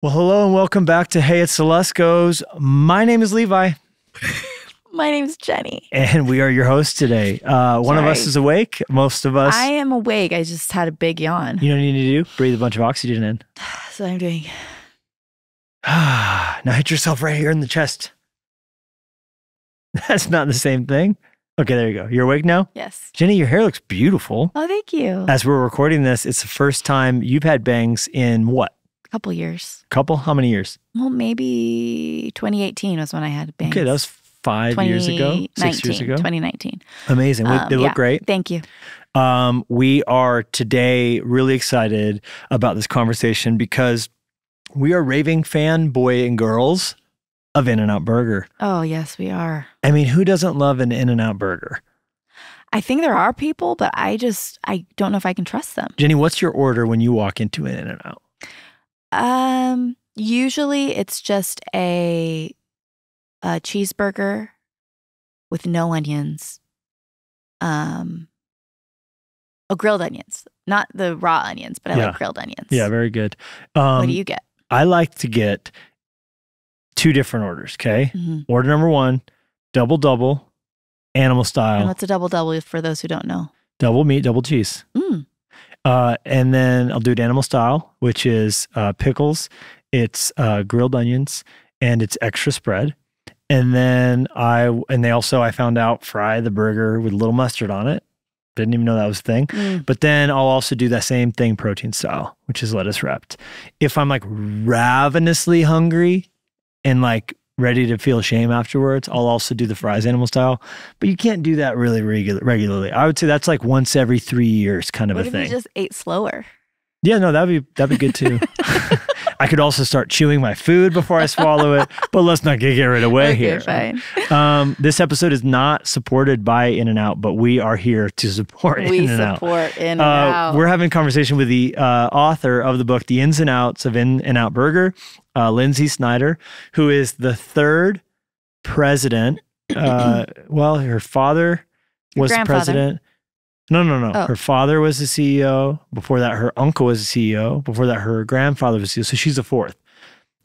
Well, hello and welcome back to Hey, It's the Luskos. My name is Levi. My name's Jennie. And we are your hosts today. One of us is awake. Most of us. I am awake. I just had a big yawn. You know what you need to do? Breathe a bunch of oxygen in. That's what I'm doing. Now hit yourself right here in the chest. That's not the same thing. Okay, there you go. You're awake now? Yes. Jennie, your hair looks beautiful. Oh, thank you. As we're recording this, it's the first time you've had bangs in what? Couple years. Couple? How many years? Well, maybe 2018 was when I had bangs. Okay, that was 5 years ago, 6 years ago. 2019. Amazing. They look great. Thank you. We are today really excited about this conversation because we are raving fanboy and girls of In-N-Out Burger. Oh, yes, we are. I mean, who doesn't love an In-N-Out Burger? I think there are people, but I don't know if I can trust them. Jennie, what's your order when you walk into an In-N-Out? Usually it's just a cheeseburger with no onions. Grilled onions, not the raw onions, but I like grilled onions. Yeah, very good. What do you get? I like to get 2 different orders, okay? Mm-hmm. Order number 1, double, animal style. And what's a double for those who don't know? Double meat, double cheese. Mm. And then I'll do it animal style, which is pickles, it's grilled onions, and it's extra spread. And then they also, I found out, fry the burger with a little mustard on it. Didn't even know that was a thing. Mm. But then I'll also do that same thing protein style, which is lettuce wrapped. If I'm like ravenously hungry and like ready to feel shame afterwards, I'll also do the fries animal style. But you can't do that really regularly. I would say that's like once every 3 years kind of a thing. What if you just ate slower? Yeah, no, that'd be good too. I could also start chewing my food before I swallow it, but let's not get carried away here. Fine. This episode is not supported by In-N-Out, but we are here to support In-N-Out. We support In-N-Out. We're having a conversation with the author of the book, The Ins and Outs of In-N-Out Burger, Lynsi Snyder, who is the 3rd president. Well, her father was the president. No. Oh. Her father was the CEO. Before that, her uncle was the CEO. Before that, her grandfather was the CEO. So she's the 4th.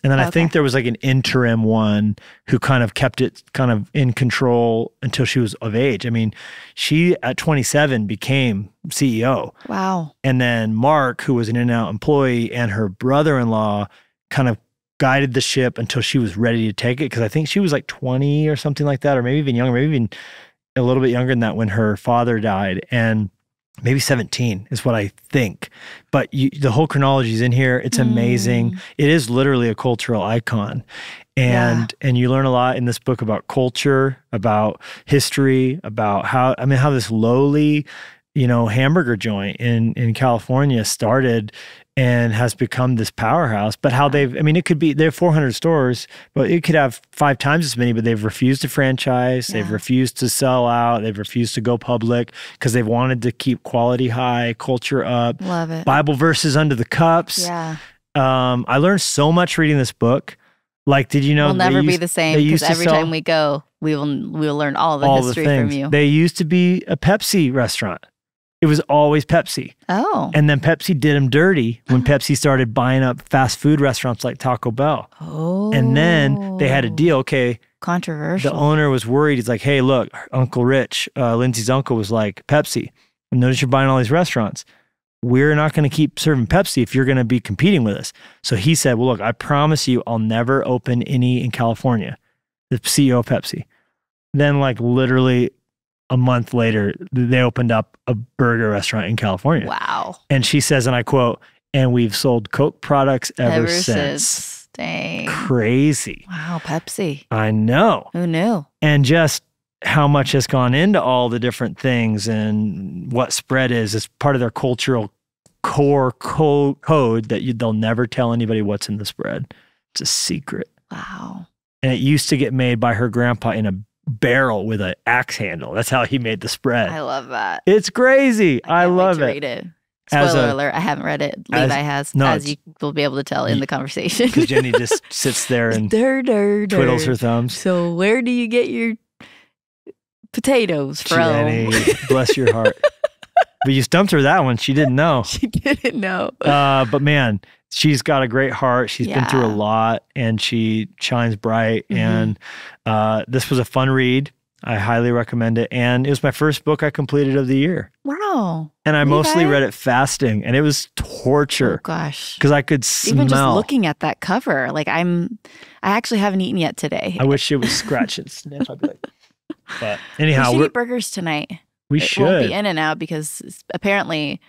And then I think there was like an interim one who kind of kept it kind of in control until she was of age. I mean, she at 27 became CEO. Wow. And then Mark, who was an In-N-Out employee, and her brother-in-law kind of guided the ship until she was ready to take it. Because I think she was like 20 or something like that, or maybe even younger, maybe even a little bit younger than that when her father died, and maybe 17 is what I think. But the whole chronology is in here. It's amazing. It is literally a cultural icon. And you learn a lot in this book about culture, about history, about how this lowly, hamburger joint in California started and has become this powerhouse, but how they have 400 stores, but it could have 5 times as many, but they've refused to franchise. They've refused to sell out. They've refused to go public because they've wanted to keep quality high, culture up. Love it. Bible verses under the cups. Yeah. I learned so much reading this book. Like, did you know we'll never be the same because every time we go, we will learn all the history from you. They used to be a Pepsi restaurant. It was always Pepsi. Oh. And then Pepsi did them dirty when Pepsi started buying up fast food restaurants like Taco Bell. Oh. And then they had a deal. Okay. Controversial. The owner was worried. He's like, hey, look, Uncle Rich, Lindsay's uncle was like, Pepsi, notice you're buying all these restaurants. We're not going to keep serving Pepsi if you're going to be competing with us. So he said, well, look, I promise you I'll never open any in California. The CEO of Pepsi. Then like literally a month later, they opened up a burger restaurant in California. Wow. And she says, and I quote, and we've sold Coke products ever since. Dang. Crazy. Wow, Pepsi. I know. Who knew? And just how much has gone into all the different things and what spread is part of their cultural core code that they'll never tell anybody what's in the spread. It's a secret. Wow. And it used to get made by her grandpa in a barrel with an axe handle. That's how he made the spread. I love that. It's crazy. I love it. Read it. Spoiler alert, I haven't read it. Levi has, as you will be able to tell in the conversation. Because Jennie just sits there and twiddles her thumbs. So where do you get your potatoes from? Jennie, bless your heart. But you stumped her that one. She didn't know. She didn't know. But man, she's got a great heart. She's been through a lot, and she shines bright. And this was a fun read. I highly recommend it. And it was my first book I completed of the year. Wow. And I mostly read it fasting, and it was torture. Oh, gosh. Because I could smell. Even just looking at that cover, like I actually haven't eaten yet today. I wish it was scratch and sniff. I'd be like, but anyhow. We should eat burgers tonight. We should. It won't be In-N-Out because apparently,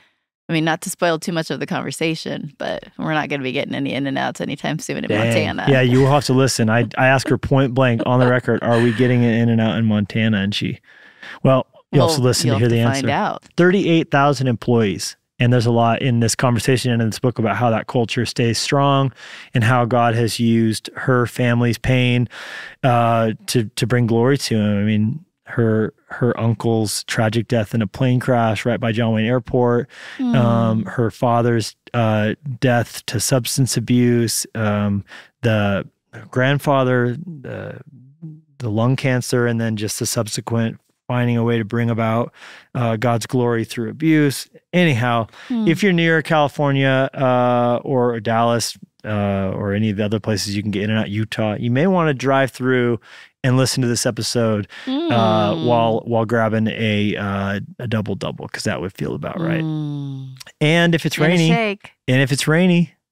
I mean, not to spoil too much of the conversation, but we're not going to be getting any In-N-Outs anytime soon in Montana. Yeah, you will have to listen. I asked her point blank on the record, are we getting an In-N-Out in Montana? And you'll have to listen to hear the answer. Find out. 38,000 employees. And there's a lot in this conversation and in this book about how that culture stays strong and how God has used her family's pain to bring glory to him. I mean, her uncle's tragic death in a plane crash right by John Wayne Airport, her father's death to substance abuse, the grandfather, the lung cancer, and then just the subsequent finding a way to bring about God's glory through abuse. Anyhow, if you're near California or Dallas or any of the other places you can get in and out, Utah, you may want to drive through and listen to this episode while grabbing a double-double, because that would feel about right. And if it's rainy,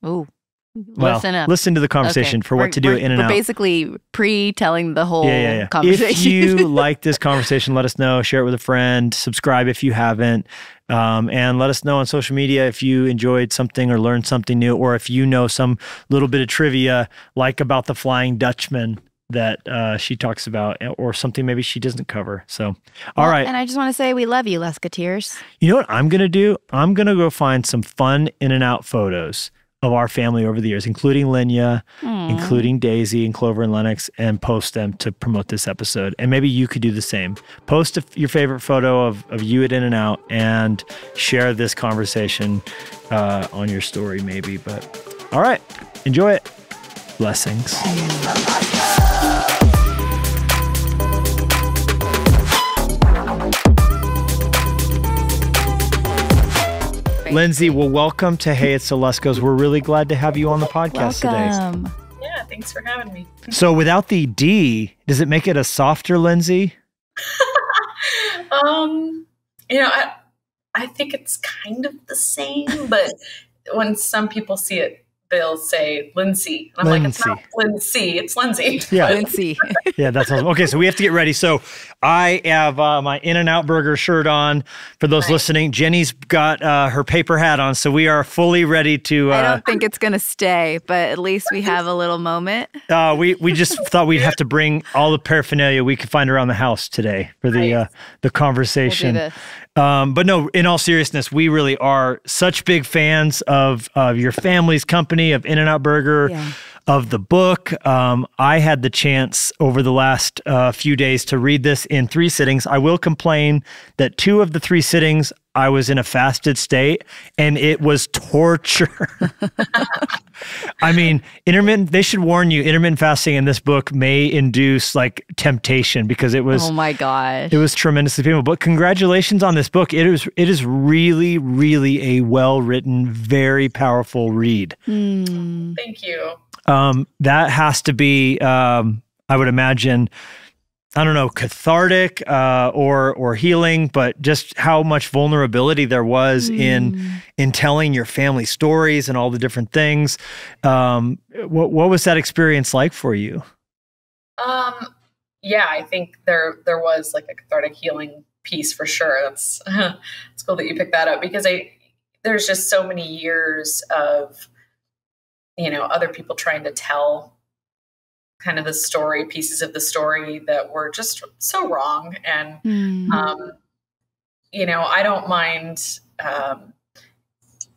ooh. Well, listen to the conversation for what to do in and out. We're basically pre-telling the whole conversation. If you like this conversation, let us know. Share it with a friend. Subscribe if you haven't. And let us know on social media if you enjoyed something or learned something new, or if you know some little bit of trivia, like about the Flying Dutchman that she talks about, or something maybe she doesn't cover. So, all right. And I just want to say we love you, Luskateers. You know what I'm going to do? I'm going to go find some fun In-N-Out photos of our family over the years, including Linya, including Daisy and Clover and Lennox, and post them to promote this episode. And maybe you could do the same. Post your favorite photo of you at In-N-Out and share this conversation on your story maybe. But all right, enjoy it. Blessings. Lynsi, well, welcome to Hey, It's the Luskos. We're really glad to have you on the podcast today. Yeah, thanks for having me. So without the D, does it make it a softer Lynsi? I think it's kind of the same, but when some people see it, they'll say Lynsi. And I'm like, it's not Lynsi, it's Lynsi. Yeah. Lynsi. Yeah, that's awesome. Okay, so we have to get ready. So I have my In-N-Out Burger shirt on. For those listening, Jennie's got her paper hat on, so we are fully ready to... I don't think it's going to stay, but at least we have a little moment. We just thought we'd have to bring all the paraphernalia we could find around the house today for the conversation. We'll do this. But no, in all seriousness, we really are such big fans of your family's company, of In-N-Out Burger, of the book. I had the chance over the last few days to read this in 3 sittings. I will complain that 2 of the 3 sittings I was in a fasted state, and it was torture. I mean, they should warn you, intermittent fasting in this book may induce like temptation, because it was, oh my gosh, it was tremendously painful. But congratulations on this book. It is really, really a well-written, very powerful read. Thank you. That has to be, I would imagine, I don't know, cathartic or healing, but just how much vulnerability there was in telling your family stories and all the different things. What was that experience like for you? Yeah, I think there was like a cathartic healing piece for sure. That's it's cool that you picked that up, because there's just so many years of, other people trying to tell kind of the story, pieces of the story that were just so wrong. And, I don't mind,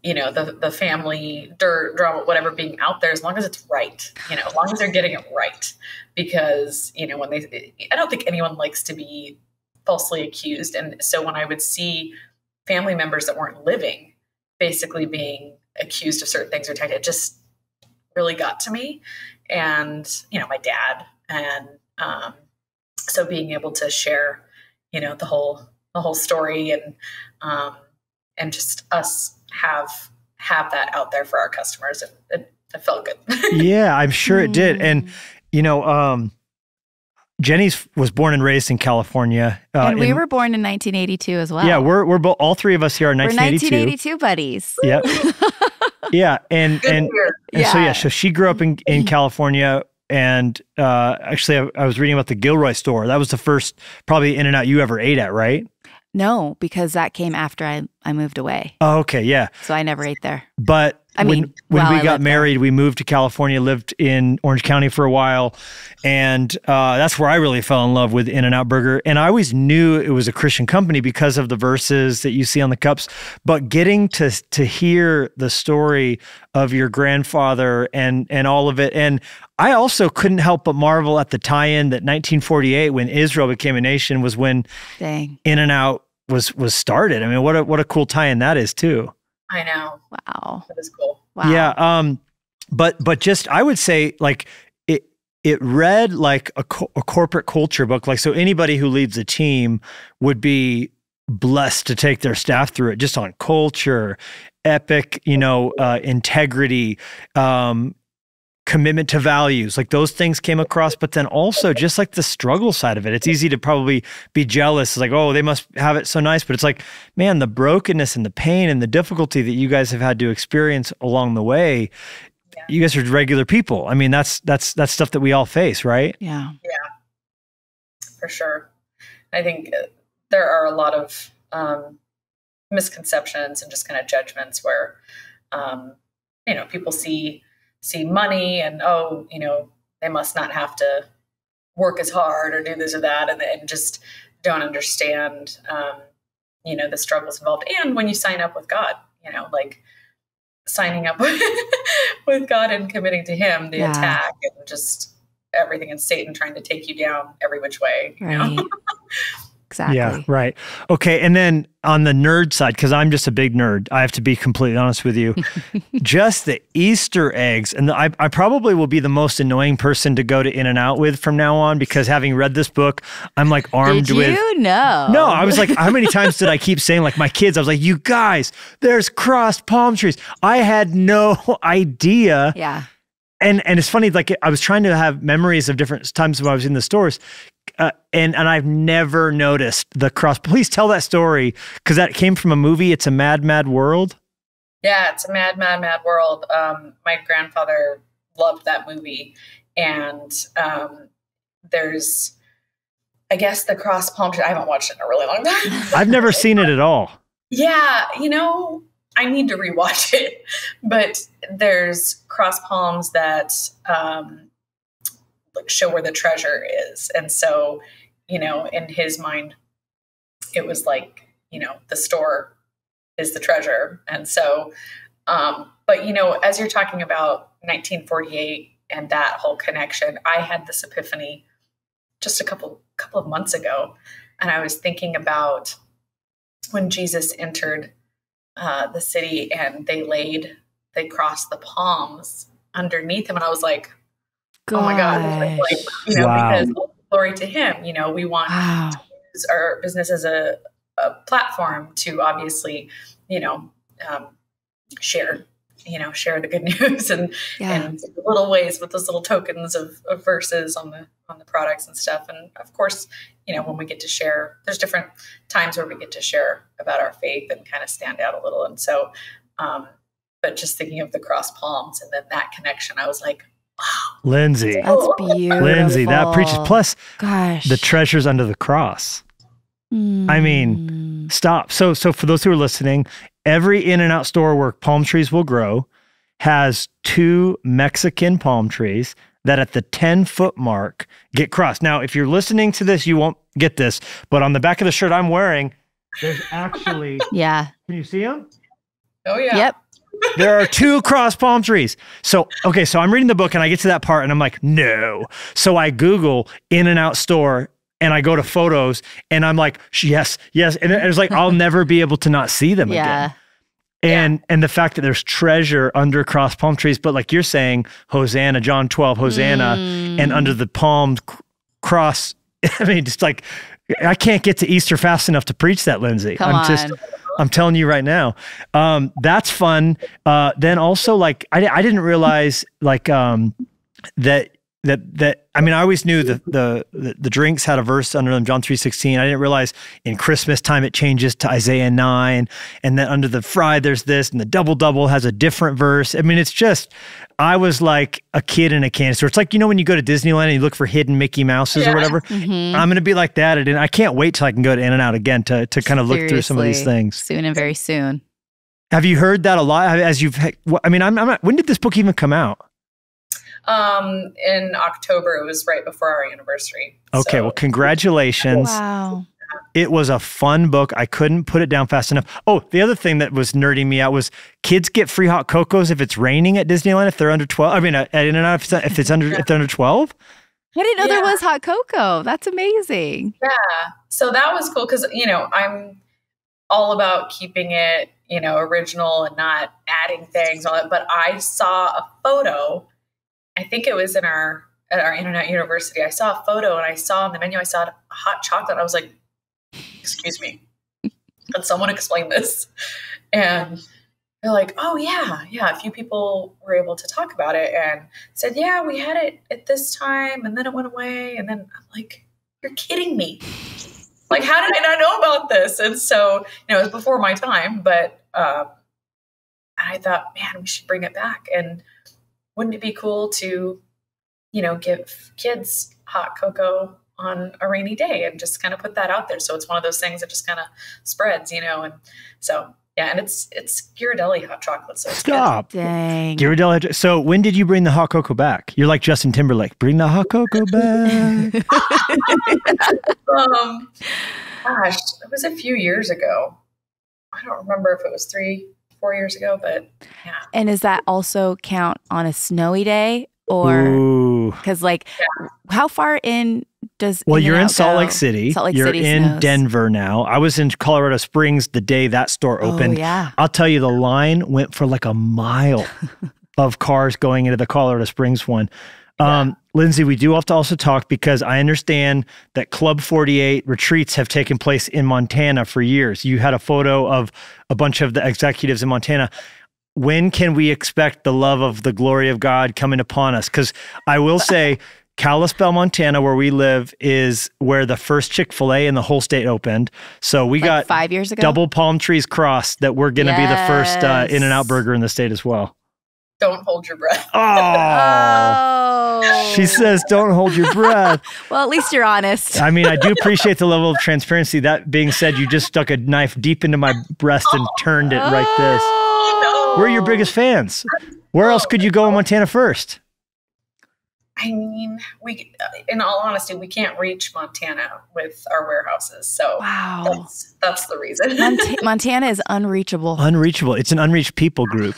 the family drama, whatever, being out there, as long as it's right, as long as they're getting it right. Because, I don't think anyone likes to be falsely accused. And so when I would see family members that weren't living basically being accused of certain things or attacked, it just really got to me. And, my dad. And so being able to share, the whole story and just us have that out there for our customers. It felt good. Yeah, I'm sure it did. And, Jennie was born and raised in California. And we were born in 1982 as well. Yeah, we're both, all three of us here are 1982. We're 1982 buddies. Yep. Yeah. So she grew up in California. And actually, I was reading about the Gilroy store. That was the first probably In-N-Out you ever ate at, right? No, because that came after I moved away. Oh, okay. Yeah. So I never ate there. But when we got married, we moved to California, lived in Orange County for a while. And that's where I really fell in love with In-N-Out Burger. And I always knew it was a Christian company because of the verses that you see on the cups. But getting to hear the story of your grandfather and all of it. And I also couldn't help but marvel at the tie-in that 1948, when Israel became a nation, was when In-N-Out was started. I mean, what a cool tie-in that is too. I know. Wow. That is cool. Wow. Yeah. But just, I would say, like, it read like a corporate culture book. Like, so anybody who leads a team would be blessed to take their staff through it, just on culture, epic, integrity, commitment to values, like those things came across, but then also just like the struggle side of it. It's easy to probably be jealous. It's like, oh, they must have it so nice. But it's like, man, the brokenness and the pain and the difficulty that you guys have had to experience along the way, you guys are regular people. I mean, that's stuff that we all face, right? Yeah. Yeah, for sure. I think there are a lot of misconceptions and just kind of judgments where, people see money and, they must not have to work as hard or do this or that. And just don't understand, the struggles involved. And when you sign up with God, like signing up with God and committing to him, the attack and just everything, and Satan trying to take you down every which way. Right. Exactly. Yeah, right. Okay, and then on the nerd side, because I'm just a big nerd, I have to be completely honest with you, just the Easter eggs, and I probably will be the most annoying person to go to In-N-Out with from now on, because having read this book, I'm like armed with... Did you? No. No, I was like, how many times did I keep saying, like, my kids, I was like, you guys, there's crossed palm trees. I had no idea. Yeah. And it's funny, like, I was trying to have memories of different times when I was in the stores, and I've never noticed the cross. Please tell that story, because that came from a movie. It's a Mad, Mad World. Yeah, it's a Mad, Mad, Mad World. My grandfather loved that movie, and there's, I guess, the cross palm tree. I haven't watched it in a really long time. I've never seen it at all. Yeah, I need to rewatch it, but there's cross palms that show where the treasure is. And so, in his mind, it was like, the store is the treasure. And so, but as you're talking about 1948 and that whole connection, I had this epiphany just a couple of months ago. And I was thinking about when Jesus entered the city and they crossed the palms underneath him. And I was like, oh my God, because glory to him, we want to use our business as a platform to obviously, share the good news and little ways with those little tokens of verses on the products and stuff. And of course, when we get to share, there's different times where we get to share about our faith and kind of stand out a little. And so, but just thinking of the cross palms and then that connection, I was like, wow. Lynsi. That's beautiful. Lynsi, that preaches. Plus, gosh, the treasures under the cross. I mean, stop. So for those who are listening, every In-N-Out store where palm trees will grow has 2 Mexican palm trees that at the 10-foot mark get crossed. Now, if you're listening to this, you won't get this, but on the back of the shirt I'm wearing, there's actually... Yeah. Can you see them? Oh, yeah. Yep. There are 2 crossed palm trees. So I'm reading the book and I get to that part and I'm like, no. So I Google In-N-Out store and I go to photos and I'm like, yes. And it's like, I'll never be able to not see them again. And the fact that there's treasure under crossed palm trees, but like you're saying, Hosanna, John 12, Hosanna, and under the palm cross, I mean, just like, I can't get to Easter fast enough to preach that, Lynsi. Come on. I'm telling you right now. That's fun. Then also like, I didn't realize like, that I mean, I always knew the drinks had a verse under them, John 3:16. I didn't realize in Christmas time it changes to Isaiah 9, and then under the fry there's this, and the double has a different verse. I mean, it's just, I was like a kid in a candy store. It's like, you know, when you go to Disneyland and you look for hidden Mickey Mouses or whatever. I'm going to be like that, and I can't wait till I can go to In-N-Out again to kind of look through some of these things. Soon and very soon. Have you heard that a lot? As you've, I mean, I'm not. When did this book even come out? In October. It was right before our anniversary. Okay, well, congratulations. Wow. It was a fun book. I couldn't put it down fast enough. Oh, the other thing that was nerding me out was kids get free hot cocos if it's raining at Disneyland if they're under 12. I mean, at In-N-Out if they're under 12. I didn't know there was hot cocoa. That's amazing. Yeah. So that was cool because, you know, I'm all about keeping it, you know, original and not adding things on it. But I saw a photo. I think it was at our Internet University. I saw a photo and I saw on the menu, I saw hot chocolate. I was like, excuse me, can someone explain this? And they're like, oh yeah. A few people were able to talk about it and said, yeah, we had it at this time and then it went away. And then I'm like, you're kidding me. Like, how did I not know about this? And so, you know, it was before my time, but I thought, man, we should bring it back. And wouldn't it be cool to, you know, give kids hot cocoa on a rainy day and just kind of put that out there? So it's one of those things that just kind of spreads, you know? And so, yeah, and it's Ghirardelli hot chocolate. So it's Stop. Good. Dang. Ghirardelli. So when did you bring the hot cocoa back? You're like Justin Timberlake. Bring the hot cocoa back. Gosh, it was a few years ago. I don't remember if it was 3-4 years ago, but yeah. And does that also count on a snowy day? Or because like, how far in does you're in Salt Lake City. You're in Denver now. I was in Colorado Springs the day that store opened. Yeah. I'll tell you, the line went for like a mile of cars going into the Colorado Springs one. Lynsi, we do have to also talk because I understand that Club 48 retreats have taken place in Montana for years. You had a photo of a bunch of the executives in Montana. When can we expect the love of the glory of God coming upon us? Because I will say, Kalispell, Montana, where we live, is where the first Chick-fil-A in the whole state opened. So we got 5 years ago, double palm trees crossed that we're going to be the first In-N-Out burger in the state as well. Don't hold your breath. Oh. She says, don't hold your breath. Well, at least you're honest. I mean, I do appreciate the level of transparency. That being said, you just stuck a knife deep into my breast and turned it right this. We're your biggest fans. Where else could you go in Montana first? I mean, in all honesty, we can't reach Montana with our warehouses. So wow, that's the reason. Montana is unreachable. Unreachable. It's an unreached people group.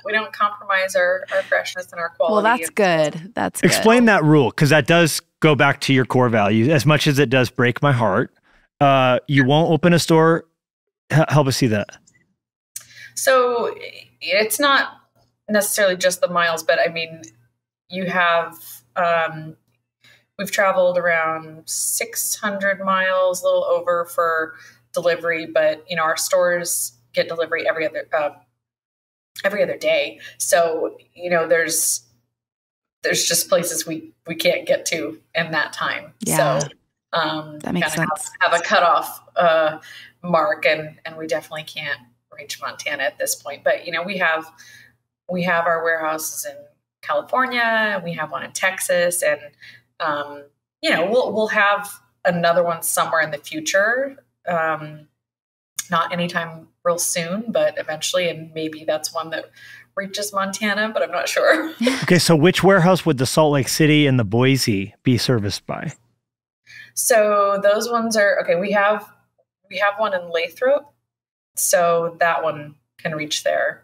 we don't compromise our freshness and our quality. Well, that's good. That's good. Explain that rule, because that does go back to your core values. As much as it does break my heart, you won't open a store. Help us see that. So it's not necessarily just the miles, but I mean, you have, we've traveled around 600 miles, a little over for delivery, but you know, our stores get delivery every other day. So, you know, there's just places we can't get to in that time. Yeah. So, that makes sense. Have a cutoff, mark and we definitely can't reach Montana at this point, but you know, we have our warehouses in California, we have one in Texas, and you know, we'll have another one somewhere in the future. Not anytime real soon, but eventually, and maybe that's one that reaches Montana, but I'm not sure. Okay, so which warehouse would the Salt Lake City and the Boise be serviced by? So those ones are okay. We have one in Lathrop, so that one can reach there.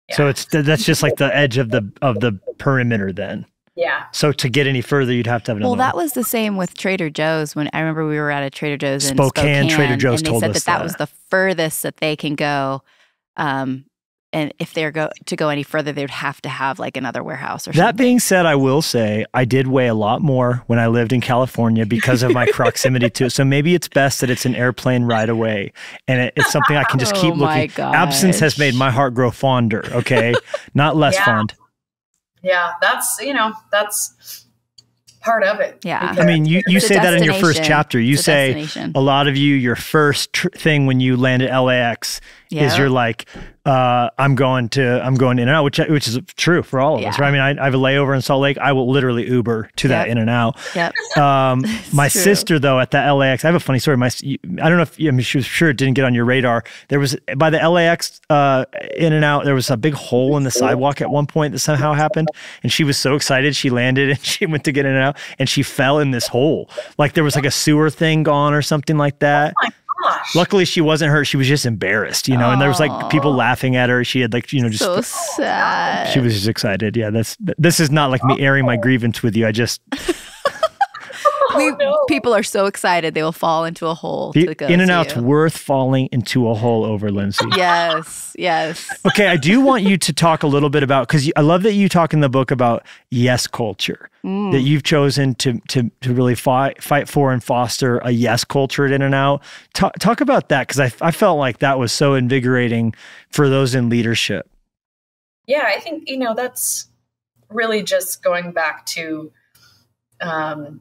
Yeah. So that's just like the edge of the perimeter then. Yeah. So to get any further, you'd have to have another one. That was the same with Trader Joe's. When I remember we were at a Trader Joe's in Spokane, Trader Joe's and they told said us that was the furthest that they can go. and if they're to go any further, they would have to have like another warehouse or something. That being said, I will say I did weigh a lot more when I lived in California because of my proximity to it. So maybe it's best that it's an airplane ride away, and it's something I can just keep looking. Absence has made my heart grow fonder. Okay, not less fond. Yeah, that's part of it. Yeah. I mean, you say that in your first chapter. You say a lot of you, your first thing when you land at LAX is you're like, I'm going in and out, which is true for all of us, right? I mean, I have a layover in Salt Lake. I will literally Uber to that in and out. Yep. My sister, though, at that LAX, I have a funny story. I don't know if, I mean, she was sure it didn't get on your radar. There was, by the LAX in and out, there was a big hole in the sidewalk at one point that somehow happened. And she was so excited. She landed and she went to get in and out and she fell in this hole. Like there was like a sewer thing gone or something like that. Oh my gosh. Luckily, she wasn't hurt. She was just embarrassed, you know, and there was like people laughing at her. She had like, you know, just so sad. She was just excited. Yeah, this is not like me airing my grievance with you. I just people are so excited they will fall into a hole. To go in and out's worth falling into a hole over, Lynsi. Yes. Okay, I do want you to talk a little bit about, because I love that you talk in the book about yes culture, that you've chosen to really fight for and foster a yes culture at In and Out. Talk about that, because I felt like that was so invigorating for those in leadership. Yeah, I think, you know, that's really just going back to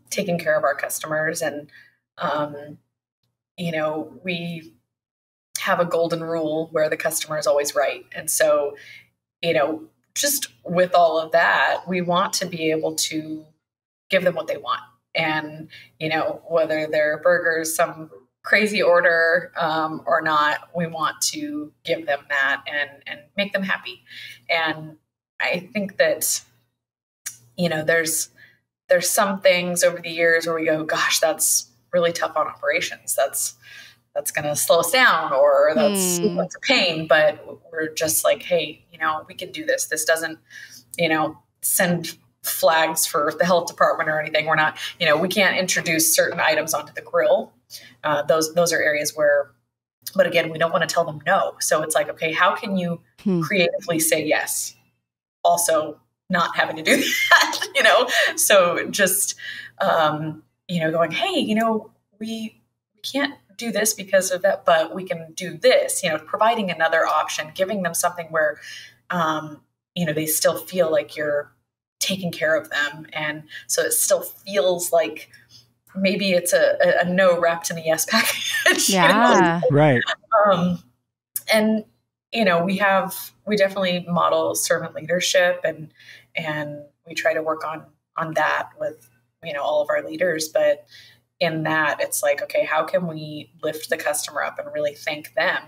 taking care of our customers. And, you know, we have a golden rule where the customer is always right. And so, you know, just with all of that, we want to be able to give them what they want. And, you know, whether they're burgers, some crazy order or not, we want to give them that and make them happy. And I think that, you know, there's some things over the years where we go, gosh, that's really tough on operations. That's going to slow us down, or that's a pain. But we're just like, hey, you know, we can do this. This doesn't, you know, send flags for the health department or anything. We're not, you know, we can't introduce certain items onto the grill. Those are areas where, but again, we don't want to tell them no. So it's like, okay, how can you creatively say yes? Also, not having to do that, you know? So just, you know, going, hey, you know, we can't do this because of that, but we can do this, you know, providing another option, giving them something where, you know, they still feel like you're taking care of them. And so it still feels like maybe it's a no wrapped in a yes package. Yeah. You know? Right. And, you know, we definitely model servant leadership, and we try to work on that with, you know, all of our leaders. But in that, it's like, okay, how can we lift the customer up and really thank them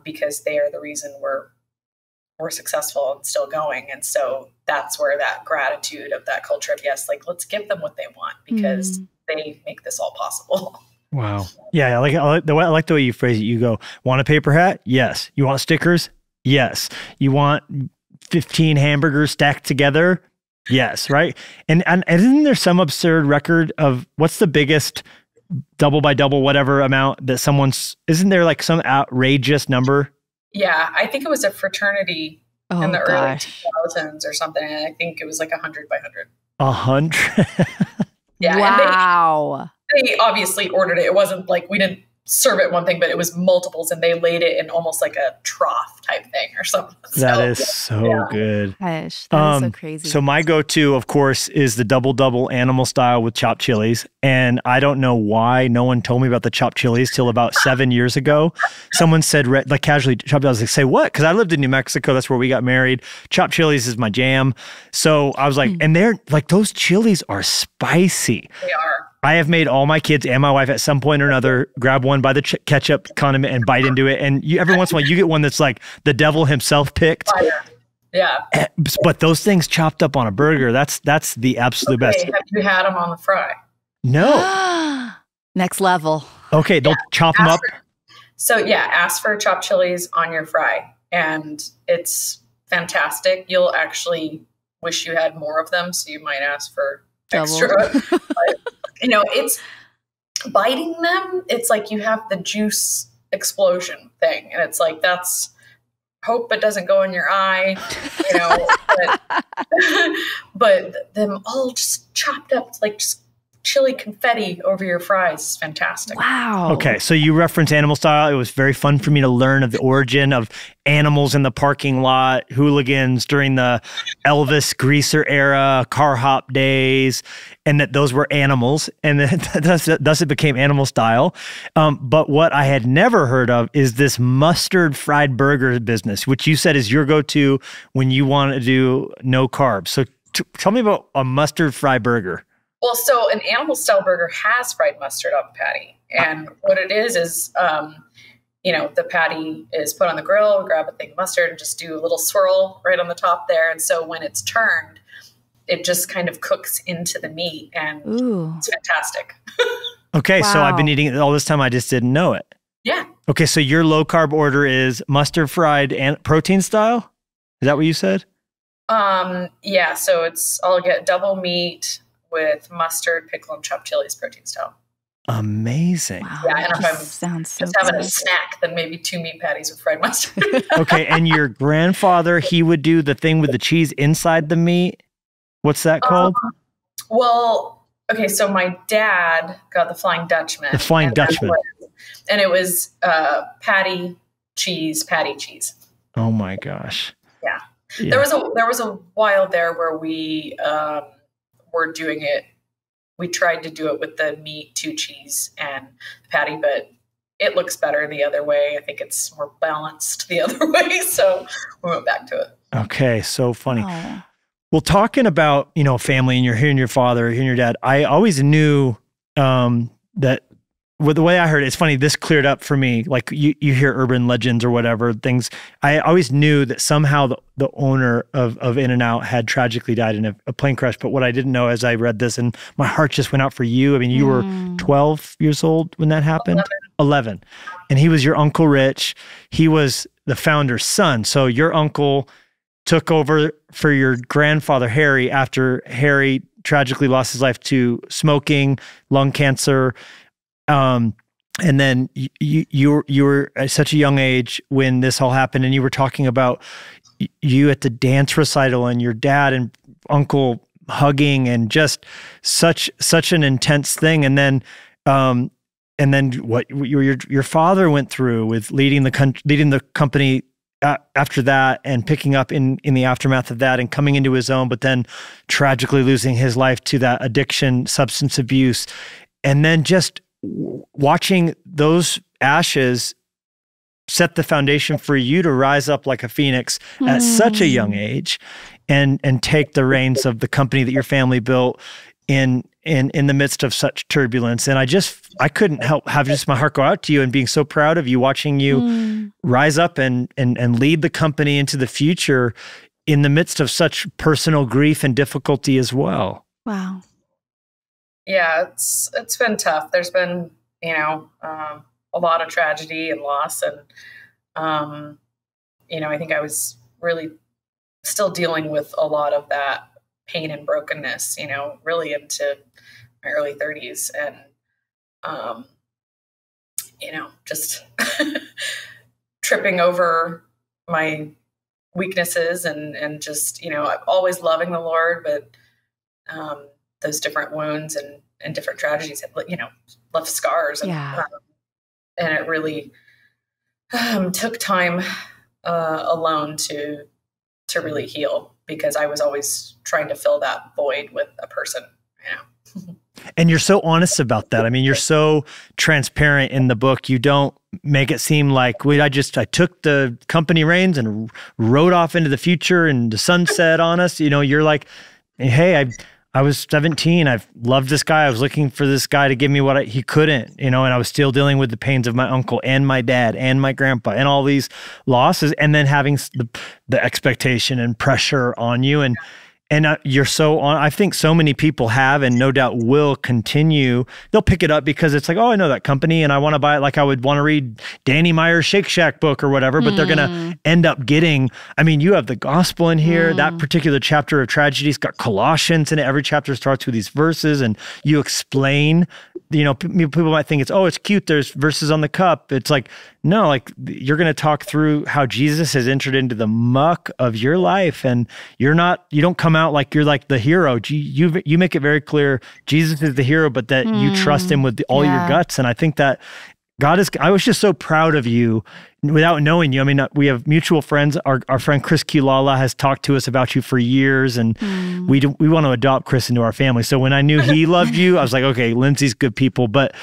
because they are the reason we're successful and still going. And so that's where that gratitude of that culture of yes, like let's give them what they want because they make this all possible. Wow. Yeah, I like the way you phrase it. You go, want a paper hat? Yes. You want stickers? Yes. You want 15 hamburgers stacked together? Yes, right? And isn't there some absurd record of what's the biggest double by double whatever amount that isn't there like some outrageous number? Yeah, I think it was a fraternity in the early 2000s or something. And I think it was like 100 by 100. 100? Yeah. Wow. They obviously ordered it. It wasn't like we didn't serve it one thing, but it was multiples, and they laid it in almost like a trough type thing or something. That is so good. Gosh, that is so crazy. So my go-to, of course, is the double animal style with chopped chilies. And I don't know why no one told me about the chopped chilies till about 7 years ago. Someone said, like casually, chopped. I was like, say what? Because I lived in New Mexico. That's where we got married. Chopped chilies is my jam. So I was like, and they're like, those chilies are spicy. They are. I have made all my kids and my wife at some point or another grab one by the ketchup condiment and bite into it. And every once in a while you get one that's like the devil himself picked. Fire. Yeah. But those things chopped up on a burger, that's the absolute best. Have you had them on the fry? No. Next level. Okay, they'll chop them up. So yeah, ask for chopped chilies on your fry. And it's fantastic. You'll actually wish you had more of them. So you might ask for extra. But, you know, it's biting them. It's like you have the juice explosion thing. And it's like, that's hope it doesn't go in your eye, but them all just chopped up like just chili confetti over your fries is fantastic. Wow. Okay, so you reference Animal Style. It was very fun for me to learn of the origin of animals in the parking lot, hooligans during the Elvis greaser era, car hop days, and that those were animals, and thus it became Animal Style. But what I had never heard of is this mustard fried burger business, which you said is your go-to when you want to do no carbs. So tell me about a mustard fried burger. Well, so an Animal Style burger has fried mustard on the patty. And what it is, the patty is put on the grill, grab a thing of mustard and just do a little swirl right on the top there. And so when it's turned, it just kind of cooks into the meat and it's fantastic. Okay, wow. So I've been eating it all this time. I just didn't know it. Yeah. Okay, so your low carb order is mustard fried and protein style? Is that what you said? Yeah, so I'll get double meat with mustard, pickle, and chopped chilies protein style. Amazing. Wow, yeah, and if I'm sounds so just having good. a snack, then maybe 2 meat patties with fried mustard. Okay, and your grandfather, he would do the thing with the cheese inside the meat. What's that called? Well, okay, so my dad got the Flying Dutchman. The Flying Dutchman. And it was patty cheese. Oh my gosh. Yeah. There was a while there where we were doing it. We tried to do it with the meat, 2 cheese, and the patty, but it looks better the other way. I think it's more balanced the other way, so we went back to it. Okay, so funny. Oh. Well, talking about, family, and you're hearing your father, hearing your dad, I always knew that with the way I heard it, it's funny, this cleared up for me. Like you hear urban legends or whatever things. I always knew that somehow the owner of In-N-Out had tragically died in a plane crash. But what I didn't know as I read this, and my heart just went out for you. I mean, you were 12 years old when that happened? 11. And he was your Uncle Rich. He was the founder's son. So your uncle took over for your grandfather, Harry, after Harry tragically lost his life to smoking, lung cancer. And then you were at such a young age when this all happened, and you were talking about you at the dance recital and your dad and uncle hugging, and just such an intense thing. And then what your father went through with leading the company after that, and picking up in the aftermath of that and coming into his own, but then tragically losing his life to that addiction, substance abuse, and then just watching those ashes set the foundation for you to rise up like a phoenix at such a young age and take the reins of the company that your family built in the midst of such turbulence. And I couldn't help have just my heart go out to you and being so proud of you, watching you rise up and lead the company into the future in the midst of such personal grief and difficulty as well. Wow. Yeah, it's been tough. There's been, a lot of tragedy and loss. And, I think I was really still dealing with a lot of that pain and brokenness, really into my early 30s. And, just tripping over my weaknesses and just, always loving the Lord, but, those different wounds and different tragedies have, left scars. And, and it really took time alone to really heal, because I was always trying to fill that void with a person, And you're so honest about that. I mean, you're so transparent in the book. You don't make it seem like, wait, I took the company reins and rode off into the future and the sunset on us. You're like, hey, I was 17. I've loved this guy. I was looking for this guy to give me what he couldn't, and I was still dealing with the pains of my uncle and my dad and my grandpa and all these losses, and then having the expectation and pressure on you. And you're so on. I think so many people have, and no doubt will continue. They'll pick it up because it's like, oh, I know that company and I want to buy it. Like I would want to read Danny Meyer's Shake Shack book or whatever, but they're going to end up getting, you have the gospel in here. That particular chapter of Tragedy's got Colossians in it. Every chapter starts with these verses, and you explain, people might think it's cute. There's verses on the cup. It's like, no, like you're going to talk through how Jesus has entered into the muck of your life, and you don't come out like you're like the hero. You make it very clear Jesus is the hero, but that you trust him with all your guts. And I think that I was just so proud of you without knowing you. I mean, we have mutual friends. Our friend Chris Kilala has talked to us about you for years, and we want to adopt Chris into our family. So when I knew he loved you, I was like, okay, Lynsi's good people. But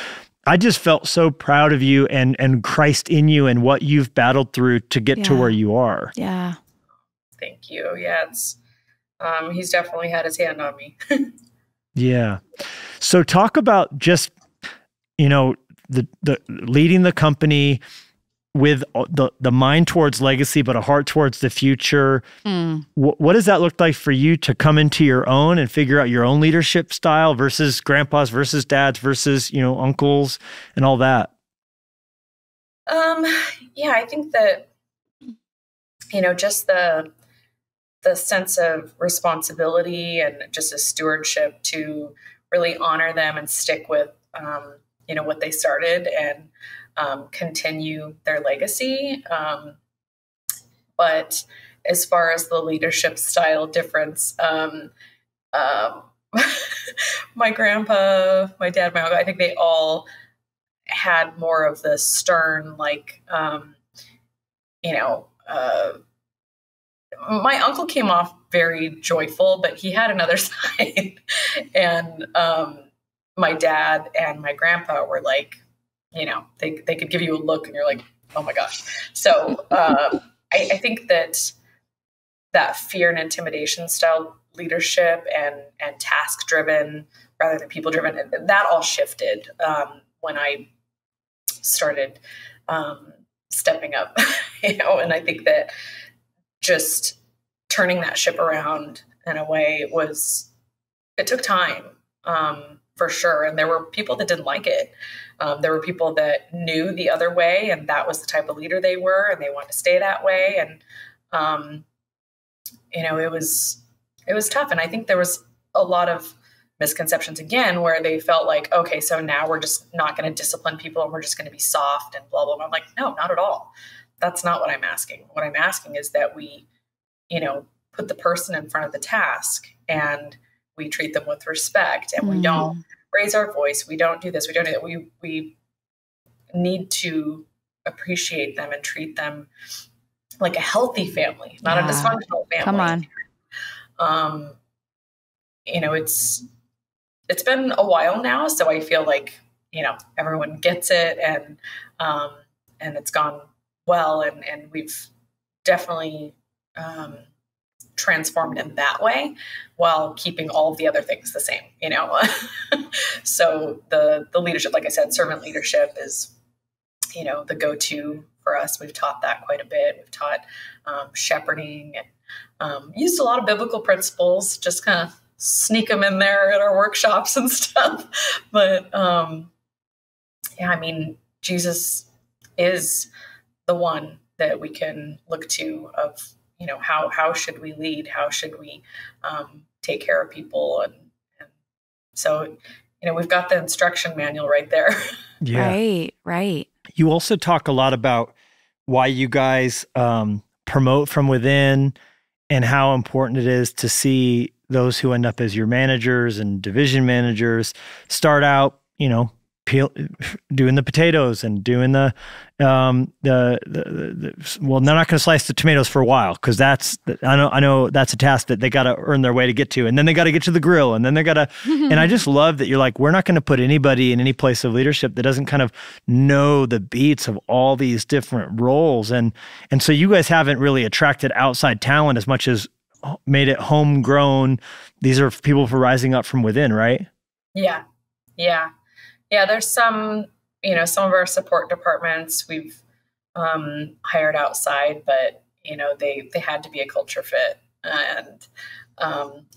I just felt so proud of you and Christ in you and what you've battled through to get to where you are. Yeah. Thank you. Yeah, he's definitely had his hand on me. Yeah. So talk about just, the leading the company with the mind towards legacy, but a heart towards the future. What does that look like for you to come into your own and figure out your own leadership style versus grandpa's versus dad's versus, uncles and all that? Yeah, I think that, just the sense of responsibility and just a stewardship to really honor them and stick with, what they started and continue their legacy. But as far as the leadership style difference, my grandpa, my dad, my uncle, I think they all had more of the stern, my uncle came off very joyful, but he had another side. And my dad and my grandpa were like, they could give you a look and you're like, oh my gosh. So I think that fear and intimidation style leadership and task driven rather than people driven, that all shifted when I started stepping up, and I think that just turning that ship around in a way it took time, for sure. And there were people that didn't like it. There were people that knew the other way, and that was the type of leader they were, and they wanted to stay that way. And, it was tough. And I think there was a lot of misconceptions again, where they felt like, okay, so now we're just not going to discipline people and we're just going to be soft and blah, blah, blah. I'm like, no, not at all. That's not what I'm asking. What I'm asking is that we, put the person in front of the task and we treat them with respect, and we don't raise our voice. We don't do this. We don't do that. We need to appreciate them and treat them like a healthy family, not a dysfunctional family. Come on. It's been a while now, so I feel like, everyone gets it, and it's gone well, and we've definitely transformed in that way while keeping all of the other things the same, So the leadership, like I said, servant leadership is, the go-to for us. We've taught that quite a bit. We've taught shepherding and used a lot of biblical principles, just kind of sneak them in there at our workshops and stuff. But Jesus is the one that we can look to of, how should we lead? How should we take care of people? And so, we've got the instruction manual right there. Yeah. Right. You also talk a lot about why you guys promote from within and how important it is to see those who end up as your managers and division managers start out, doing the potatoes and doing well, they're not going to slice the tomatoes for a while, because I know that's a task that they got to earn their way to get to, and then they got to get to the grill, and then they got to. And I just love that you're like, we're not going to put anybody in any place of leadership that doesn't kind of know the beats of all these different roles, and so you guys haven't really attracted outside talent as much as made it homegrown. These are people for rising up from within, right? Yeah. There's some, some of our support departments we've hired outside, but they had to be a culture fit, and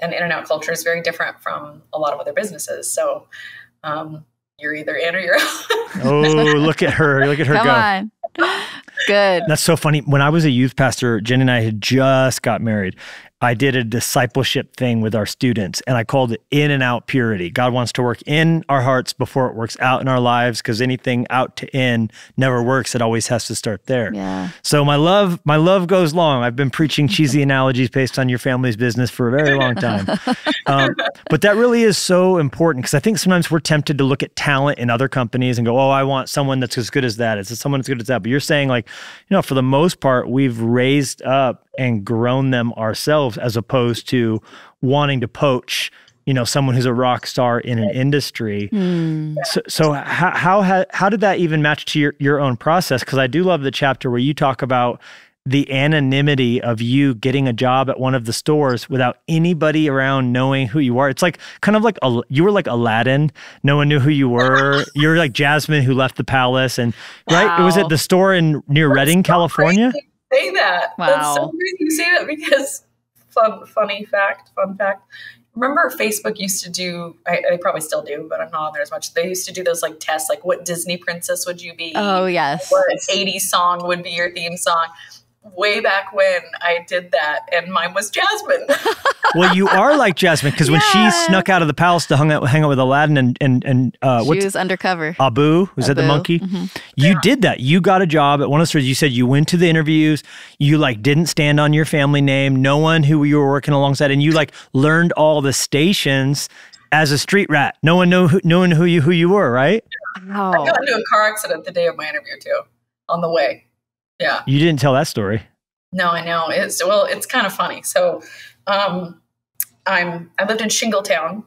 In-N-Out culture is very different from a lot of other businesses. So you're either in or you're out. Oh, look at her Come go. On. Good. That's so funny. When I was a youth pastor, Jennie and I had just got married, I did a discipleship thing with our students, and I called it in and out purity. God wants to work in our hearts before it works out in our lives, because anything out to in never works. It always has to start there. Yeah. So my love goes long. I've been preaching cheesy analogies based on your family's business for a very long time. But that really is so important, because I think sometimes we're tempted to look at talent in other companies and go, oh, I want someone that's as good as that. It's someone as good as that. But you're saying, like, for the most part, we've raised up and grown them ourselves, as opposed to wanting to poach, someone who's a rock star in an industry. So how did that even match to your own process? Because I do love the chapter where you talk about the anonymity of you getting a job at one of the stores without anybody around knowing who you are. It's like kind of like you were like Aladdin. No one knew who you were. You're like Jasmine who left the palace, and right? It was at the store near Redding, California. Say that. Wow. That's so crazy to say that, because fun fact. Remember Facebook used to do, they probably still do, but I'm not on there as much. They used to do those like tests, like what Disney princess would you be? Oh, yes. What 80s song would be your theme song? Way back when I did that, and mine was Jasmine. Well, you are like Jasmine, because when she snuck out of the palace to hang out with Aladdin and she was undercover. Abu, was that the monkey? You did that. You got a job at one of the stores. You said you went to the interviews. You like didn't stand on your family name. No one who you were working alongside, and you like learned all the stations as a street rat. No one knew who you were, right? Wow. I got into a car accident the day of my interview too, on the way. Yeah. You didn't tell that story. No, I know. It's kind of funny. So, I lived in Shingletown,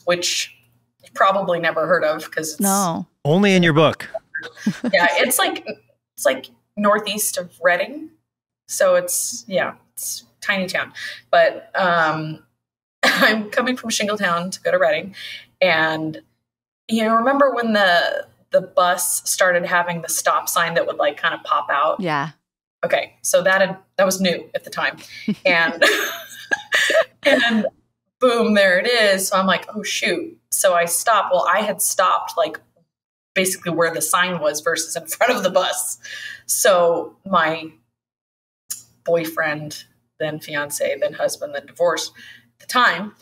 which you probably never heard of, because it's only in your book. Yeah, it's like northeast of Redding. So it's tiny town. But I'm coming from Shingletown to go to Redding, and remember when the bus started having the stop sign that would like kind of pop out? Yeah. Okay, so that was new at the time, and and boom, there it is. So I'm like, oh shoot. So I stopped. Well, I had stopped like basically where the sign was versus in front of the bus. So my boyfriend, then fiance, then husband, then divorced at the time,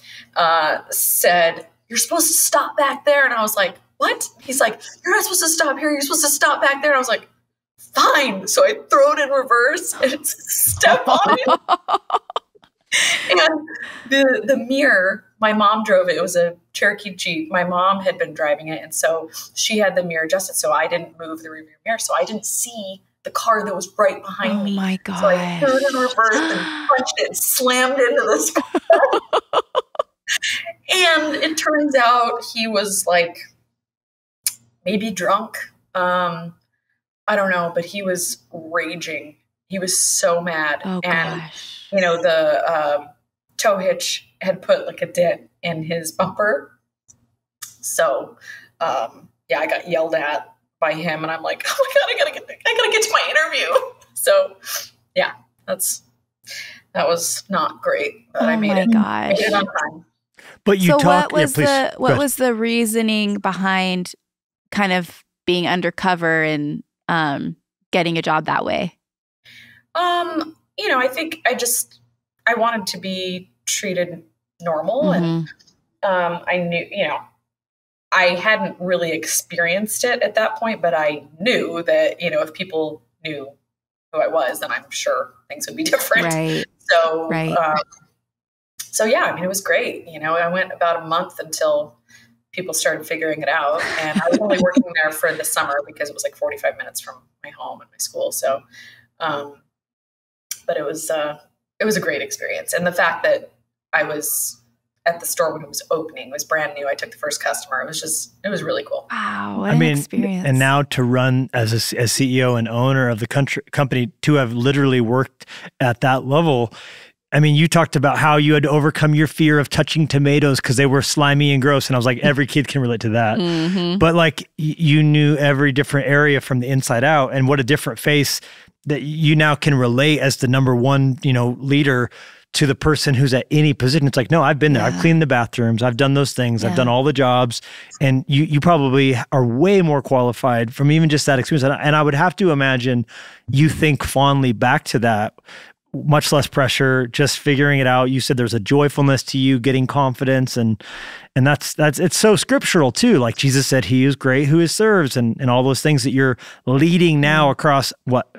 said, "You're supposed to stop back there," and I was like, "What?" He's like, "You're not supposed to stop here. You're supposed to stop back there." And I was like, fine. So I throw it in reverse and step on it. And the mirror, my mom drove it. It was a Cherokee Jeep. My mom had been driving it. And so she had the mirror adjusted. So I didn't move the rear mirror. So I didn't see the car that was right behind me. Oh my God. So I threw it in reverse and punched it and slammed into this car. And it turns out he was like maybe drunk. I don't know, but he was raging. He was so mad. Oh, and, gosh. The tow hitch had put like a dent in his bumper. So, I got yelled at by him, and I'm like, oh my God, I gotta get to my interview. So yeah, that was not great, but I made it. Gosh. I made it on time. But you what was the reasoning behind kind of being undercover and getting a job that way? I think I wanted to be treated normal, and I knew, I hadn't really experienced it at that point, but I knew that, if people knew who I was, then I'm sure things would be different. Right. So, right. It was great. I went about a month until people started figuring it out. And I was only working there for the summer because it was like 45 minutes from my home and my school. So, but it was a great experience. And the fact that I was at the store when it was opening, was brand new. I took the first customer. It was really cool. Wow. What an experience. And now to run as CEO and owner of the company, to have literally worked at that level. I mean, you talked about how you had to overcome your fear of touching tomatoes because they were slimy and gross. And I was like, every kid can relate to that. But like, you knew every different area from the inside out, and what a different face that you now can relate as the number one, leader to the person who's at any position. It's like, no, I've been there. I've cleaned the bathrooms. I've done those things. I've done all the jobs. And you probably are way more qualified from even just that experience. And I would have to imagine you think fondly back to that much less pressure, just figuring it out. You said there's a joyfulness to you, getting confidence, and that's it's so scriptural too. Like Jesus said, he is great who is serves, and all those things that you're leading now across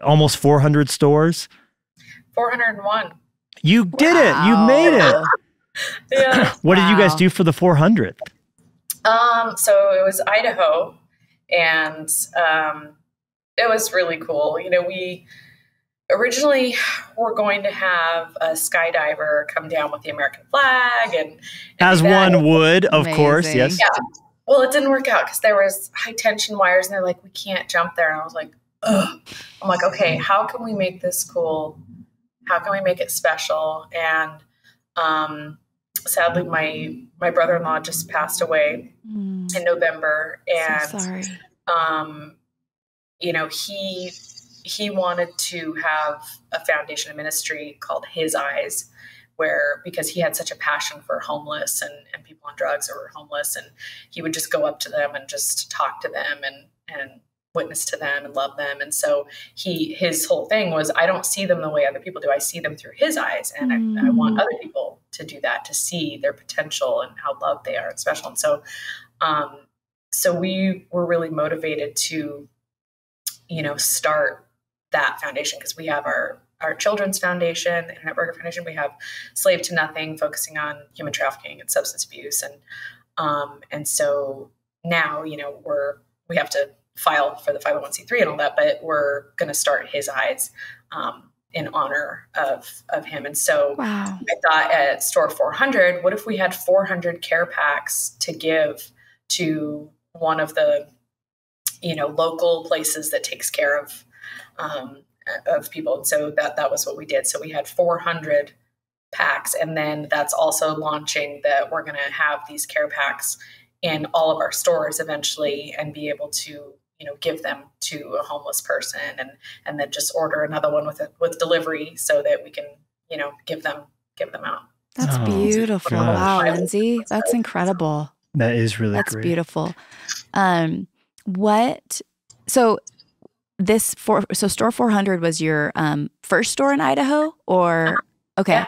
almost 400 stores. 401. You did it. You made it. Yeah. What did you guys do for the 400th? So it was Idaho, and it was really cool. You know, we originally were going to have a skydiver come down with the American flag, and as one would, of course, yes. Yeah. Well, it didn't work out because there was high tension wires, and they're like, we can't jump there. And I was like, ugh. I'm like, okay, how can we make this cool? How can we make it special? And sadly, my brother-in-law just passed away in November, and so sorry. You know, he wanted to have a foundation of ministry called His Eyes, because he had such a passion for homeless and people on drugs who were homeless, and he would just go up to them and just talk to them and witness to them and love them. And so his whole thing was, I don't see them the way other people do. I see them through His eyes. And I want other people to do that, to see their potential and how loved they are and special. And so, so we were really motivated to, you know, start that foundation, because we have our children's foundation, the Internet Burger Foundation. We have Slave to Nothing, focusing on human trafficking and substance abuse. And so now, you know, we have to file for the 501c3 and all that, but we're going to start His Eyes in honor of him. And so I thought at Store 400, what if we had 400 care packs to give to one of the, you know, local places that takes care of people. And so that was what we did. So we had 400 packs. And then that's also launching that we're going to have these care packs in all of our stores eventually, and be able to, you know, give them to a homeless person, and then just order another one with delivery so that we can, you know, give them out. That's beautiful. Gosh. Wow, Lynsi, that's incredible. That is really That's great. beautiful. So Store 400 was your first store in Idaho, or okay? Yeah.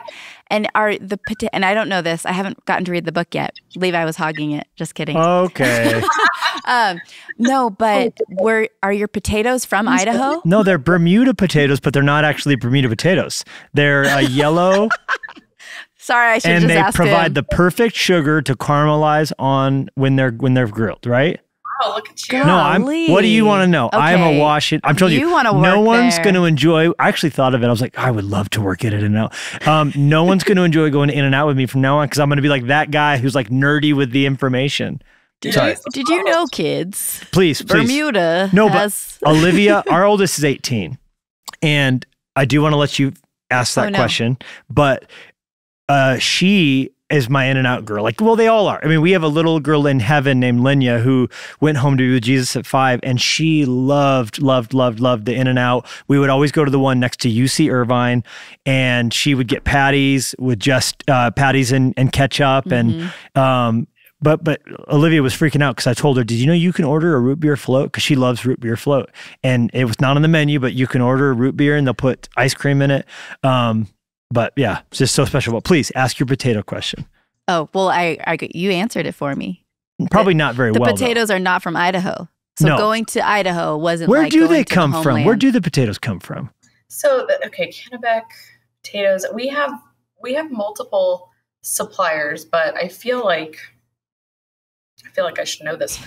And and I don't know this. I haven't gotten to read the book yet. Levi was hogging it. Just kidding. Okay. No, but are your potatoes from Idaho? No, they're Bermuda potatoes, but they're not actually Bermuda potatoes. They're yellow. Sorry, I should and just they ask provide him. the perfect sugar to caramelize on when they're grilled, right? Oh, look at you. Golly. What do you want to know? Okay. I am a Washington. I'm telling you, no one's going to enjoy. I actually thought of it. I was like, I would love to work at In-N-Out. No one's going to enjoy going to In-N-Out with me from now on, because I'm going to be like that guy who's like nerdy with the information. Did you know, kids? Please. Bermuda. But Olivia, our oldest, is 18, and I do want to let you ask that question, but she is my In-N-Out girl. Like, well, they all are. I mean, we have a little girl in heaven named Linya who went home to be with Jesus at 5, and she loved the In-N-Out. We would always go to the one next to UC Irvine, and she would get patties with just patties and ketchup. And but Olivia was freaking out because I told her, did you know you can order a root beer float? Because she loves root beer float. And it was not on the menu, but you can order a root beer and they'll put ice cream in it. But yeah, it's just so special. But please ask your potato question. Oh, well, you answered it for me. Probably not very well. The potatoes are not from Idaho. So going to Idaho wasn't Where like do going they to come the from? Where do the potatoes come from? So, Kennebec potatoes, we have multiple suppliers, but I feel like I should know this.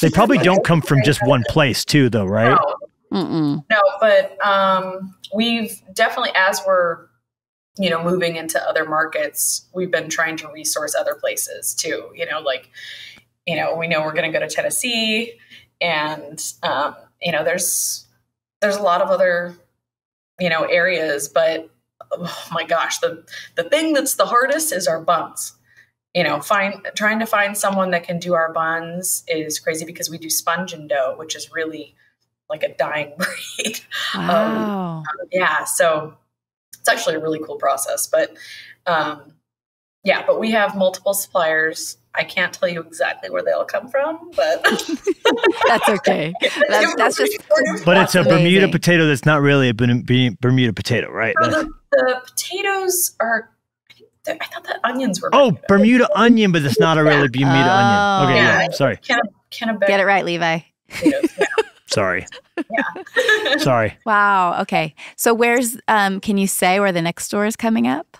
They probably don't come from just one place too, though, right? No, but we've definitely, as we're, you know, moving into other markets, we've been trying to resource other places too. You know, like, you know, we know we're going to go to Tennessee, and you know, there's a lot of other, you know, areas, but oh my gosh, the thing that's the hardest is our buns. You know, trying to find someone that can do our buns is crazy, because we do sponge and dough, which is really like a dying breed. Wow. Yeah. So it's actually a really cool process, but Yeah, but we have multiple suppliers. I can't tell you exactly where they'll come from, but That's okay. That's just. But it's a amazing. Bermuda potato that's not really a Bermuda potato, right? So the potatoes are. I thought that onions were. Oh, Bermuda onion, but it's not a really Bermuda onion. Okay, Yeah, yeah, sorry. Get it right, Levi. Potatoes, yeah. Sorry. Yeah. Sorry. Wow. Okay. So where's? Can you say where the next store is coming up?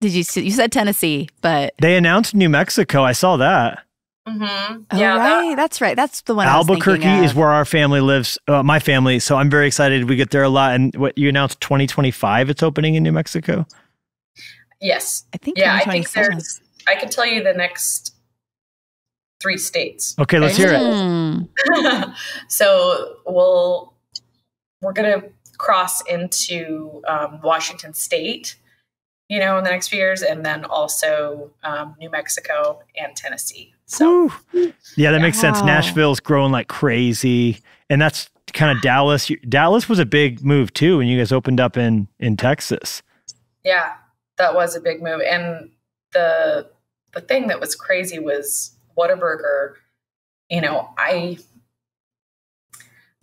Did you said Tennessee, but They announced New Mexico. I saw that. Mm-hmm. oh, Yeah, right. That's right. That's the one. I was Albuquerque thinking is of. where our family lives, my family. So I'm very excited. We get there a lot. And what you announced 2025, it's opening in New Mexico. yes. I think. Yeah, I think 2027. there's. I can tell you the next 3 states. Okay, let's hear it. Hmm. So we're gonna cross into Washington State, in the next few years, and then also New Mexico and Tennessee. So Woo. Yeah, that makes sense. Wow. Nashville's growing like crazy. And that's kind of Dallas. Dallas was a big move too when you guys opened up in Texas. yeah, that was a big move. And the thing that was crazy was Whataburger.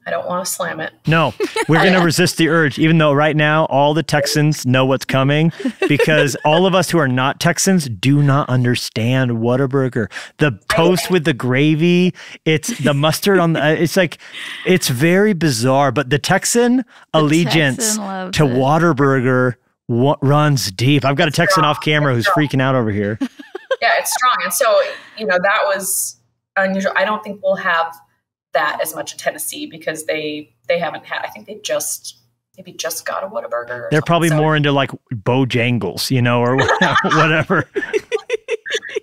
I don't want to slam it. No, we're going to resist the urge, even though right now all the Texans know what's coming, because all of us who are not Texans do not understand Whataburger. The toast with the gravy, it's the mustard on the, it's very bizarre, but the Texan allegiance Texan loves to it. Whataburger runs deep. I've got a Texan off camera who's freaking out over here. Yeah, it's strong. And so, that was unusual. I don't think we'll have that as much in Tennessee because they haven't had. I think they maybe just got a Whataburger. They're probably more into like Bojangles, or whatever.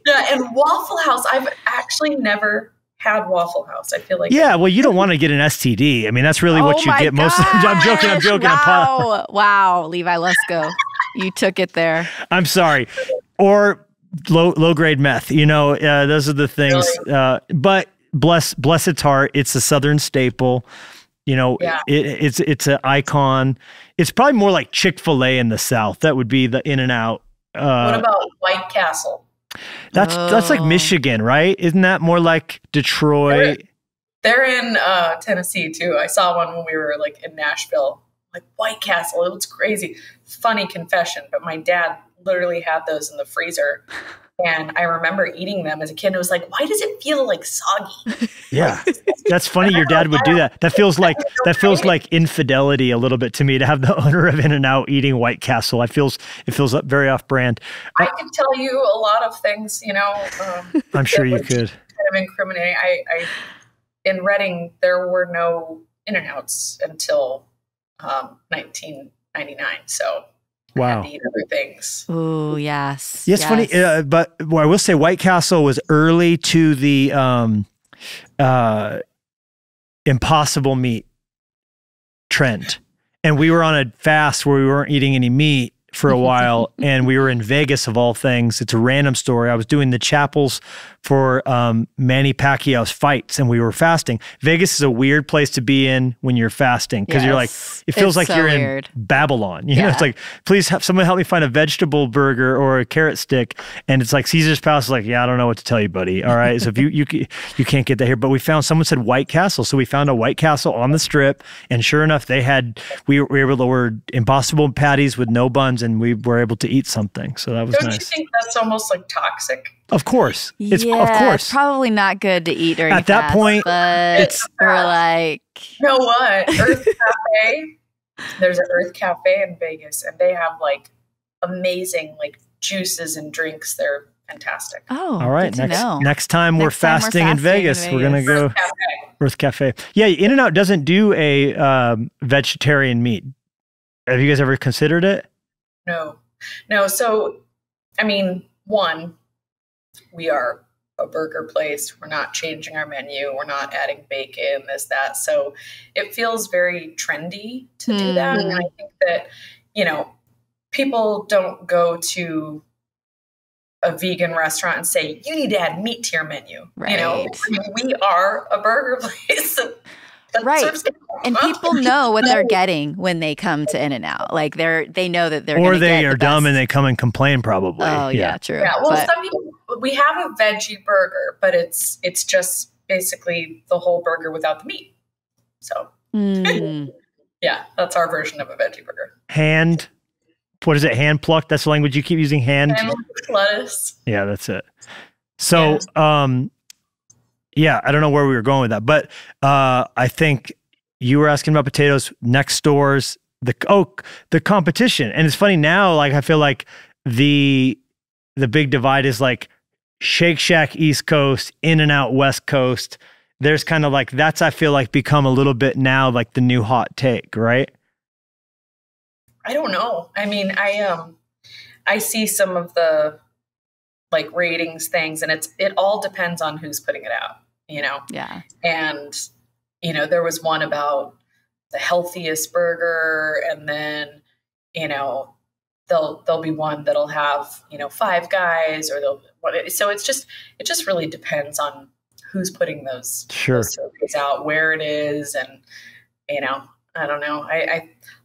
Yeah, and Waffle House. I've actually never had Waffle House. I feel like Yeah, well, you don't want to get an STD. I mean, that's really what you get most of the time. I'm joking. Wow, Levi Lusko. You took it there. I'm sorry. Or low grade meth. Those are the things. Really? But bless its heart, it's a Southern staple. Yeah. It's an icon. It's probably more like Chick-fil-A in the South. That would be the In-N-Out. What about White Castle? That's like Michigan, right? Isn't that more like Detroit? They're in Tennessee too. I saw one when we were like in Nashville. Like White Castle, it was crazy. Funny confession, but my dad literally had those in the freezer. And I remember eating them as a kid. It was like, why does it feel like soggy? Yeah, that's funny. Your dad would do that. That feels like infidelity a little bit to me to have the owner of In-N-Out eating White Castle. It feels very off brand. I could tell you a lot of things, I'm sure you could. Kind of incriminating. I in Reading there were no In-N-Outs until 1999. So. Wow. Eat other things. Ooh, yes. Yeah, it's funny, but I will say White Castle was early to the impossible meat trend. And we were on a fast where we weren't eating any meat for a while, and we were in Vegas of all things. It's a random story. I was doing the chapels for Manny Pacquiao's fights, and we were fasting. Vegas is a weird place to be in when you're fasting because you're like, it feels like you're in Babylon. It's like, please have someone help me find a vegetable burger or a carrot stick, and it's like Caesar's Palace is like, yeah, I don't know what to tell you, buddy. All right, so if you can't get that here, but we found someone said White Castle, so we found a White Castle on the Strip, and sure enough, we were able to order Impossible patties with no buns. And we were able to eat something. So that was nice. Don't you think that's almost like toxic? Of course. It's probably not good to eat during at that point. But we're like, you know what? Earth Cafe. There's an Earth Cafe in Vegas, and they have like amazing like juices and drinks. They're fantastic. Oh, all right. Next time we're fasting in Vegas, we're gonna go Earth Cafe. Yeah, In-N-Out doesn't do a vegetarian meat. Have you guys ever considered it? No. So, I mean, one, we are a burger place. We're not changing our menu. We're not adding bacon, this, that. So it feels very trendy to do that. And I think that, people don't go to a vegan restaurant and say, you need to add meat to your menu. Right. I mean, we are a burger place. That Right. serves animals. And people know what they're getting when they come to In-N-Out. Like they know that they're Or going to they get are the dumb and best. they come and complain probably. Oh, yeah, true. Yeah, well, But some people, we have a veggie burger, but it's just basically the whole burger without the meat. So, yeah, that's our version of a veggie burger. What is it? Hand plucked? That's the language you keep using? And lettuce. Yeah, that's it. So, yeah, I don't know where we were going with that, but I think you were asking about potatoes, next doors, the competition. And it's funny now, like I feel like the big divide is like Shake Shack East Coast, In-N-Out West Coast. There's kind of like, that's, I feel like, become a little bit now like the new hot take, right? I don't know. I mean, I see some of the like ratings things, and it all depends on who's putting it out, you know? yeah. And, you know, there was one about the healthiest burger, and then, you know, there'll be one that'll have, you know, Five Guys, or so it just really depends on who's putting those surveys out, where it is. And, you know, I don't know.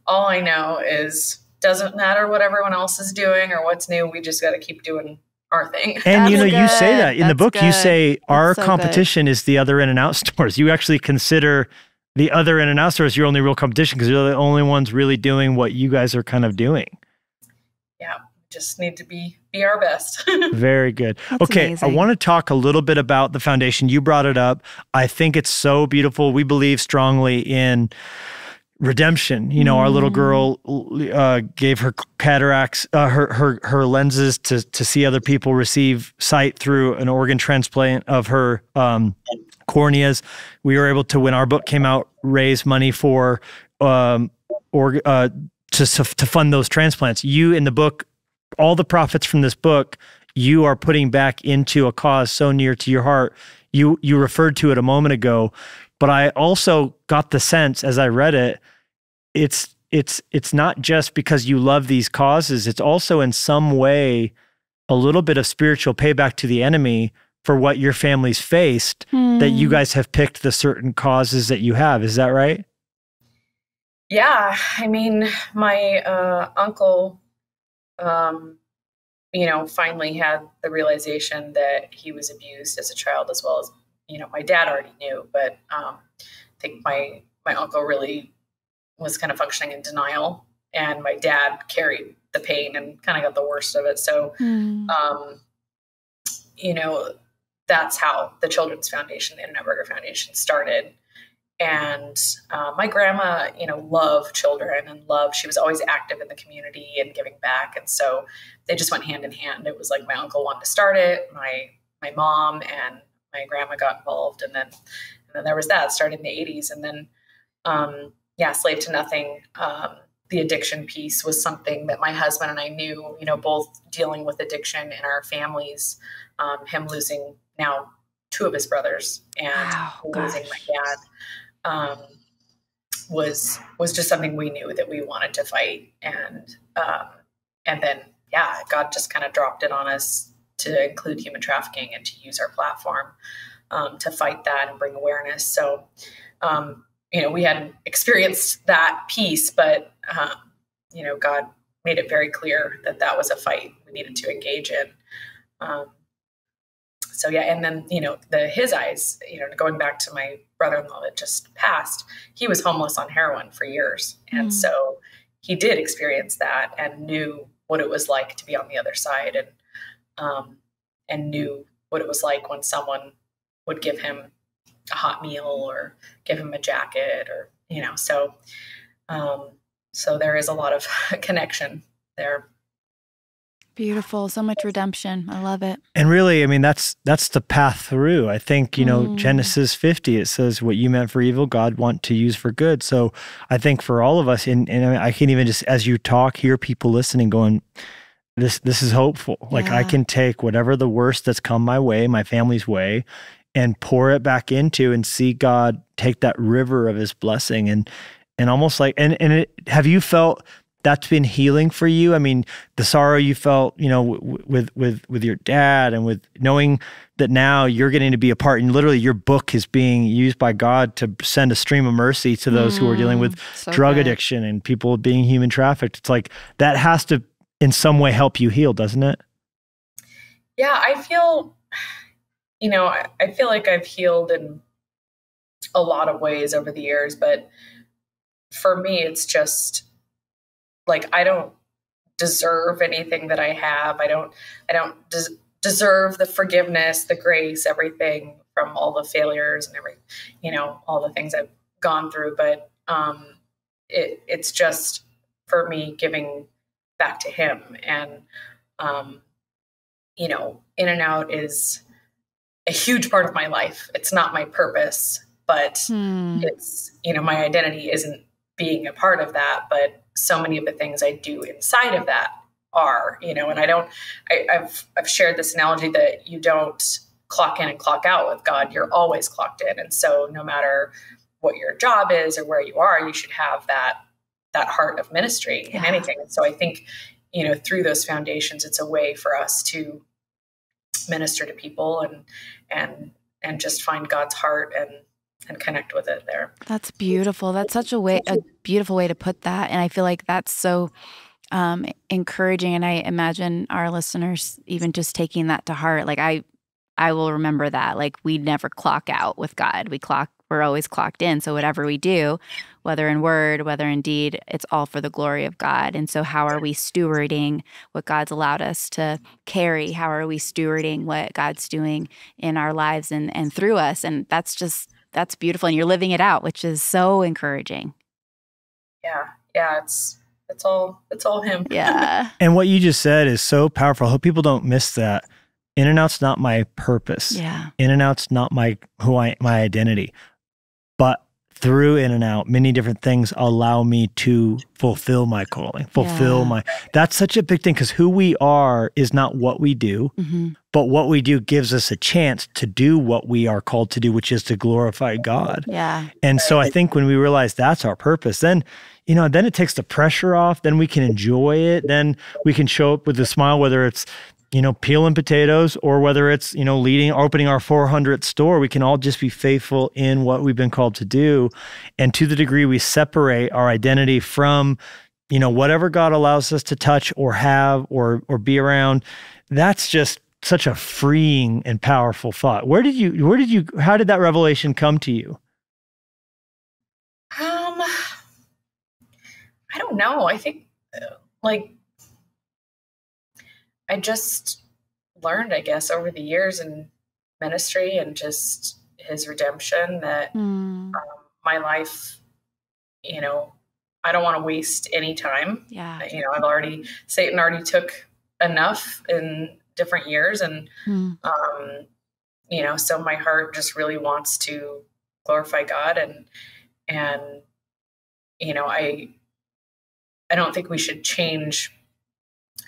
All I know is doesn't matter what everyone else is doing or what's new. We just got to keep doing our thing. And, you know, That's you say that in the That's book, you good. say our so competition is the other In-N-Out stores. You actually consider the other In-N-Out stores your only real competition because you're the only ones really doing what you guys are kind of doing. Yeah, just need to be our best. Very good. That's okay, amazing. I want to talk a little bit about the foundation. You brought it up. I think it's so beautiful. We believe strongly in redemption. You know, our little girl gave her cataracts, her lenses to see other people receive sight through an organ transplant of her corneas. We were able to, when our book came out, raise money for to fund those transplants. You, in the book, all the profits from this book, you are putting back into a cause so near to your heart. You referred to it a moment ago, but I also got the sense as I read it, it's not just because you love these causes. It's also in some way a little bit of spiritual payback to the enemy for what your family's faced, that you guys have picked the certain causes that you have. Is that right? Yeah. I mean, my uncle, you know, finally had the realization that he was abused as a child, as well as, you know, my dad already knew, but I think my uncle really was kind of functioning in denial, and my dad carried the pain and kind of got the worst of it. So, you know, that's how the Children's Foundation, the In-N-Out Burger Foundation, started. And my grandma, you know, loved children and she was always active in the community and giving back. And so they just went hand in hand. It was like my uncle wanted to start it, my mom and my grandma got involved. And then there was that, started in the 80s. And then, Slave to Nothing, the addiction piece was something that my husband and I knew, you know, both dealing with addiction in our families, him losing now 2 of his brothers and losing my dad, was just something we knew that we wanted to fight. And then, God just kind of dropped it on us to include human trafficking and to use our platform to fight that and bring awareness. So, you know, we hadn't experienced that piece, but, you know, God made it very clear that was a fight we needed to engage in. So, and then, you know, his eyes, you know, going back to my brother-in-law that just passed, he was homeless on heroin for years. And so he did experience that and knew what it was like to be on the other side, and knew what it was like when someone would give him a hot meal or give him a jacket, or, you know, so there is a lot of connection there. Beautiful. So much redemption. I love it. And really, I mean, that's the path through. I think, you know, Genesis 50, it says what you meant for evil, God want to use for good. So I think for all of us, and I can even just, as you talk, hear people listening going, this is hopeful. Like I can take whatever the worst that's come my way, my family's way, and pour it back into and see God take that river of his blessing and almost like, have you felt that's been healing for you? I mean, the sorrow you felt, with your dad, and with knowing that now you're getting to be a part, and literally your book is being used by God to send a stream of mercy to those who are dealing with drug addiction and people being human trafficked. It's like that has to in some way help you heal, doesn't it? Yeah, I feel, I feel like I've healed in a lot of ways over the years, but for me, it's just like, I don't deserve anything that I have. I don't deserve the forgiveness, the grace, everything from all the failures and all the things I've gone through. But it's just for me giving back to him. And, In and Out is a huge part of my life. It's not my purpose, but it's, my identity isn't being a part of that, but so many of the things I do inside of that are, and I've shared this analogy that you don't clock in and clock out with God. You're always clocked in. And so no matter what your job is or where you are, you should have that heart of ministry in anything. And so I think, through those foundations, it's a way for us to minister to people and just find God's heart and connect with it there. That's beautiful. That's such a beautiful way to put that. And I feel like that's so encouraging. And I imagine our listeners even just taking that to heart. Like I will remember that. Like we never clock out with God. We're always clocked in. So whatever we do, whether in word, whether in deed, it's all for the glory of God. And so how are we stewarding what God's allowed us to carry? How are we stewarding what God's doing in our lives and through us? And that's beautiful. And you're living it out, which is so encouraging. Yeah. It's all him. Yeah. And what you just said is so powerful. I hope people don't miss that. In and Out's not my purpose. Yeah. In and Out's not my identity. But through In and Out, many different things allow me to fulfill my calling, that's such a big thing, because who we are is not what we do, but what we do gives us a chance to do what we are called to do, which is to glorify God. Yeah. And so I think when we realize that's our purpose, then it takes the pressure off, then we can enjoy it, then we can show up with a smile, whether it's peeling potatoes or whether it's, opening our 400th store. We can all just be faithful in what we've been called to do. And to the degree we separate our identity from, whatever God allows us to touch or have or be around, that's just such a freeing and powerful thought. How did that revelation come to you? I don't know. I think I just learned, I guess, over the years in ministry and just his redemption that my life, I don't want to waste any time. Yeah. Satan already took enough in different years. And, so my heart just really wants to glorify God. And I don't think we should change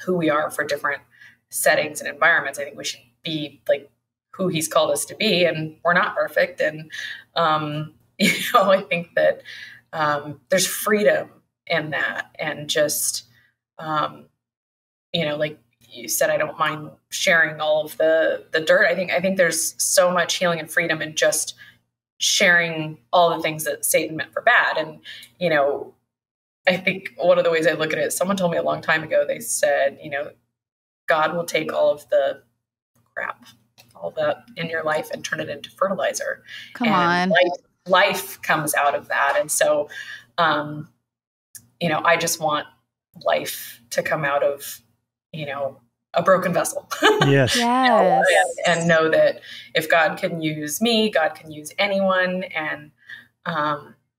who we are for different settings and environments. I think we should be like who he's called us to be, and we're not perfect. And, I think that there's freedom in that. And just, like you said, I don't mind sharing all of the dirt. I think there's so much healing and freedom in just sharing all the things that Satan meant for bad. And, I think one of the ways I look at it, someone told me a long time ago, they said, God will take all of the crap, all that in your life, and turn it into fertilizer. Come on. Life comes out of that. And so, I just want life to come out of, a broken vessel. Yes. Yes. And know that if God can use me, God can use anyone. And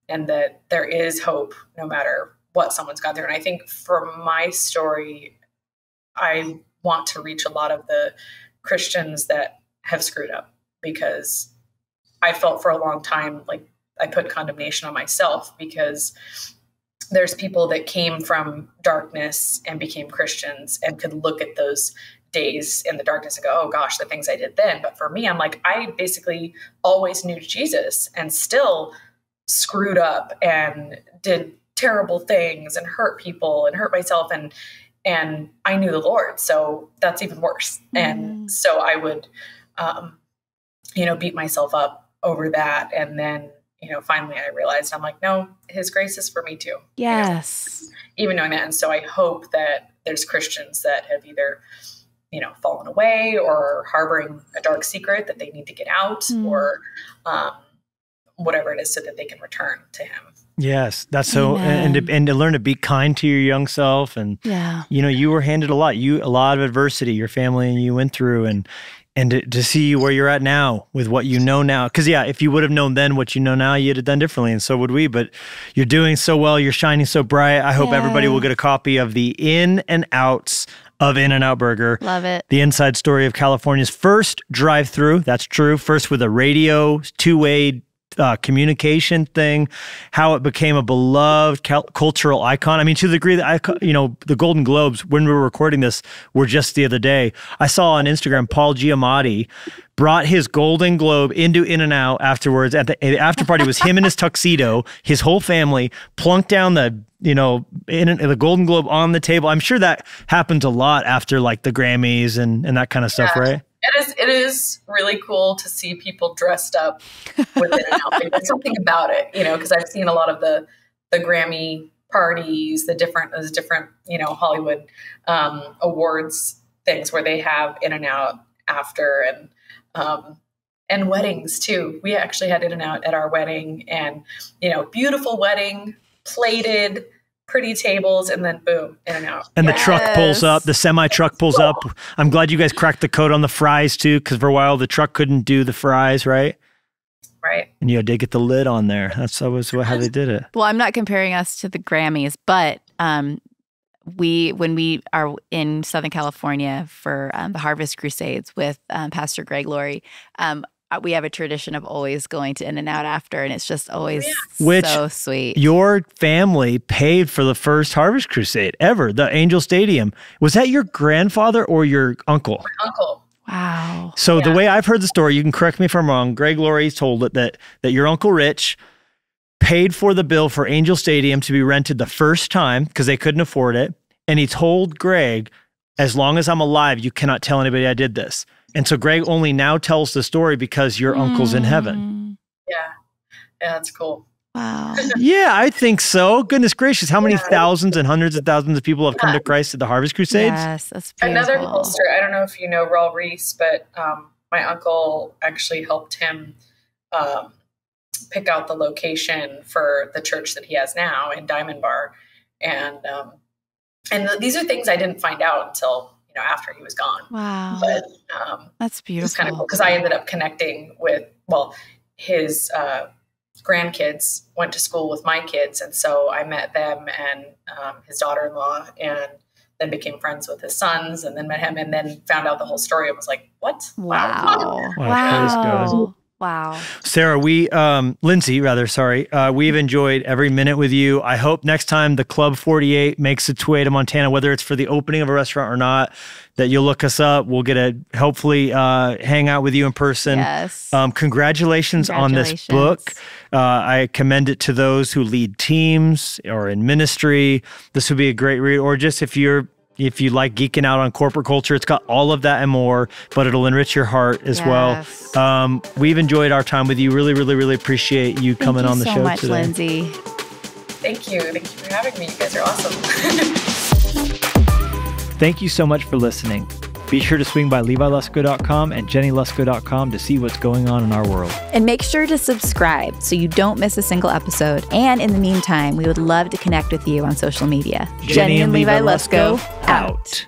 that there is hope no matter what someone's gone through. And I think for my story, I want to reach a lot of the Christians that have screwed up, because I felt for a long time like I put condemnation on myself, because there's people that came from darkness and became Christians and could look at those days in the darkness and go, oh gosh, the things I did then. But for me, I'm like, I basically always knew Jesus and still screwed up and did terrible things and hurt people and hurt myself. And I knew the Lord. So that's even worse. And so I would, beat myself up over that. And then, finally I realized, I'm like, no, his grace is for me too. Yes. Even knowing that. And so I hope that there's Christians that have either, fallen away or harboring a dark secret that they need to get out or whatever it is so that they can return to him. Yes, that's so, and to learn to be kind to your young self. And, you were handed a lot of adversity, your family and you went through, and to see where you're at now with what you know now. Because, if you would have known then what you know now, you'd have done differently, and so would we. But you're doing so well. You're shining so bright. I hope everybody will get a copy of the In and Outs of In-N-Out Burger. Love it. The inside story of California's first drive-through. That's true. First with a radio, two-way communication thing, how it became a beloved cultural icon. I mean, to the degree that the Golden Globes, when we were recording this, were just the other day. I saw on Instagram, Paul Giamatti brought his Golden Globe into In-N-Out afterwards. At the after party was him in his tuxedo, his whole family, plunked down the Golden Globe on the table. I'm sure that happens a lot after like the Grammys and that kind of stuff, right? It is really cool to see people dressed up with In-N-Out. There's something about it, because I've seen a lot of the Grammy parties, those different, Hollywood awards things where they have In-N-Out after, and weddings too. We actually had In-N-Out at our wedding, and beautiful wedding, plated, pretty tables, and then boom, In-N-Out. And the truck pulls up, the semi-truck pulls up. I'm glad you guys cracked the code on the fries too, because for a while the truck couldn't do the fries, right? Right. And you did get the lid on there. That's always how they did it. Well, I'm not comparing us to the Grammys, but when we are in Southern California for the Harvest Crusades with Pastor Greg Laurie, we have a tradition of always going to In-N-Out after, and it's just always so sweet. Your family paid for the first Harvest Crusade ever, the Angel Stadium. Was that your grandfather or your uncle? My uncle. Wow. So the way I've heard the story, you can correct me if I'm wrong, Greg Laurie told it that your Uncle Rich paid for the bill for Angel Stadium to be rented the first time because they couldn't afford it. And he told Greg, as long as I'm alive, you cannot tell anybody I did this. And so Greg only now tells the story because your uncle's in heaven. Yeah, that's cool. Wow. Yeah, I think so. Goodness gracious. How many thousands and hundreds of thousands of people have come to Christ at the Harvest Crusades? Yes, that's beautiful. Another cool story. I don't know if you know Raul Reese, but my uncle actually helped him pick out the location for the church that he has now in Diamond Bar. And these are things I didn't find out until after he was gone. Wow. But that's beautiful. It's kind of cool because I ended up connecting with, his grandkids went to school with my kids. And so I met them and his daughter-in-law, and then became friends with his sons, and then met him, and then found out the whole story. I was like, what? Wow. Wow. Sarah, Lynsi, we've enjoyed every minute with you. I hope next time the Club 48 makes its way to Montana, whether it's for the opening of a restaurant or not, that you'll look us up. We'll get hopefully hang out with you in person. Yes. Congratulations on this book. I commend it to those who lead teams or in ministry. This would be a great read, or just if you like geeking out on corporate culture, it's got all of that and more, but it'll enrich your heart as well. We've enjoyed our time with you. Really, really, really appreciate you coming on the show today. Thank you so much, Lynsi. Thank you. Thank you for having me. You guys are awesome. Thank you so much for listening. Be sure to swing by LeviLusko.com and JennieLusko.com to see what's going on in our world. And make sure to subscribe so you don't miss a single episode. And in the meantime, we would love to connect with you on social media. Jennie and Levi Lusko out.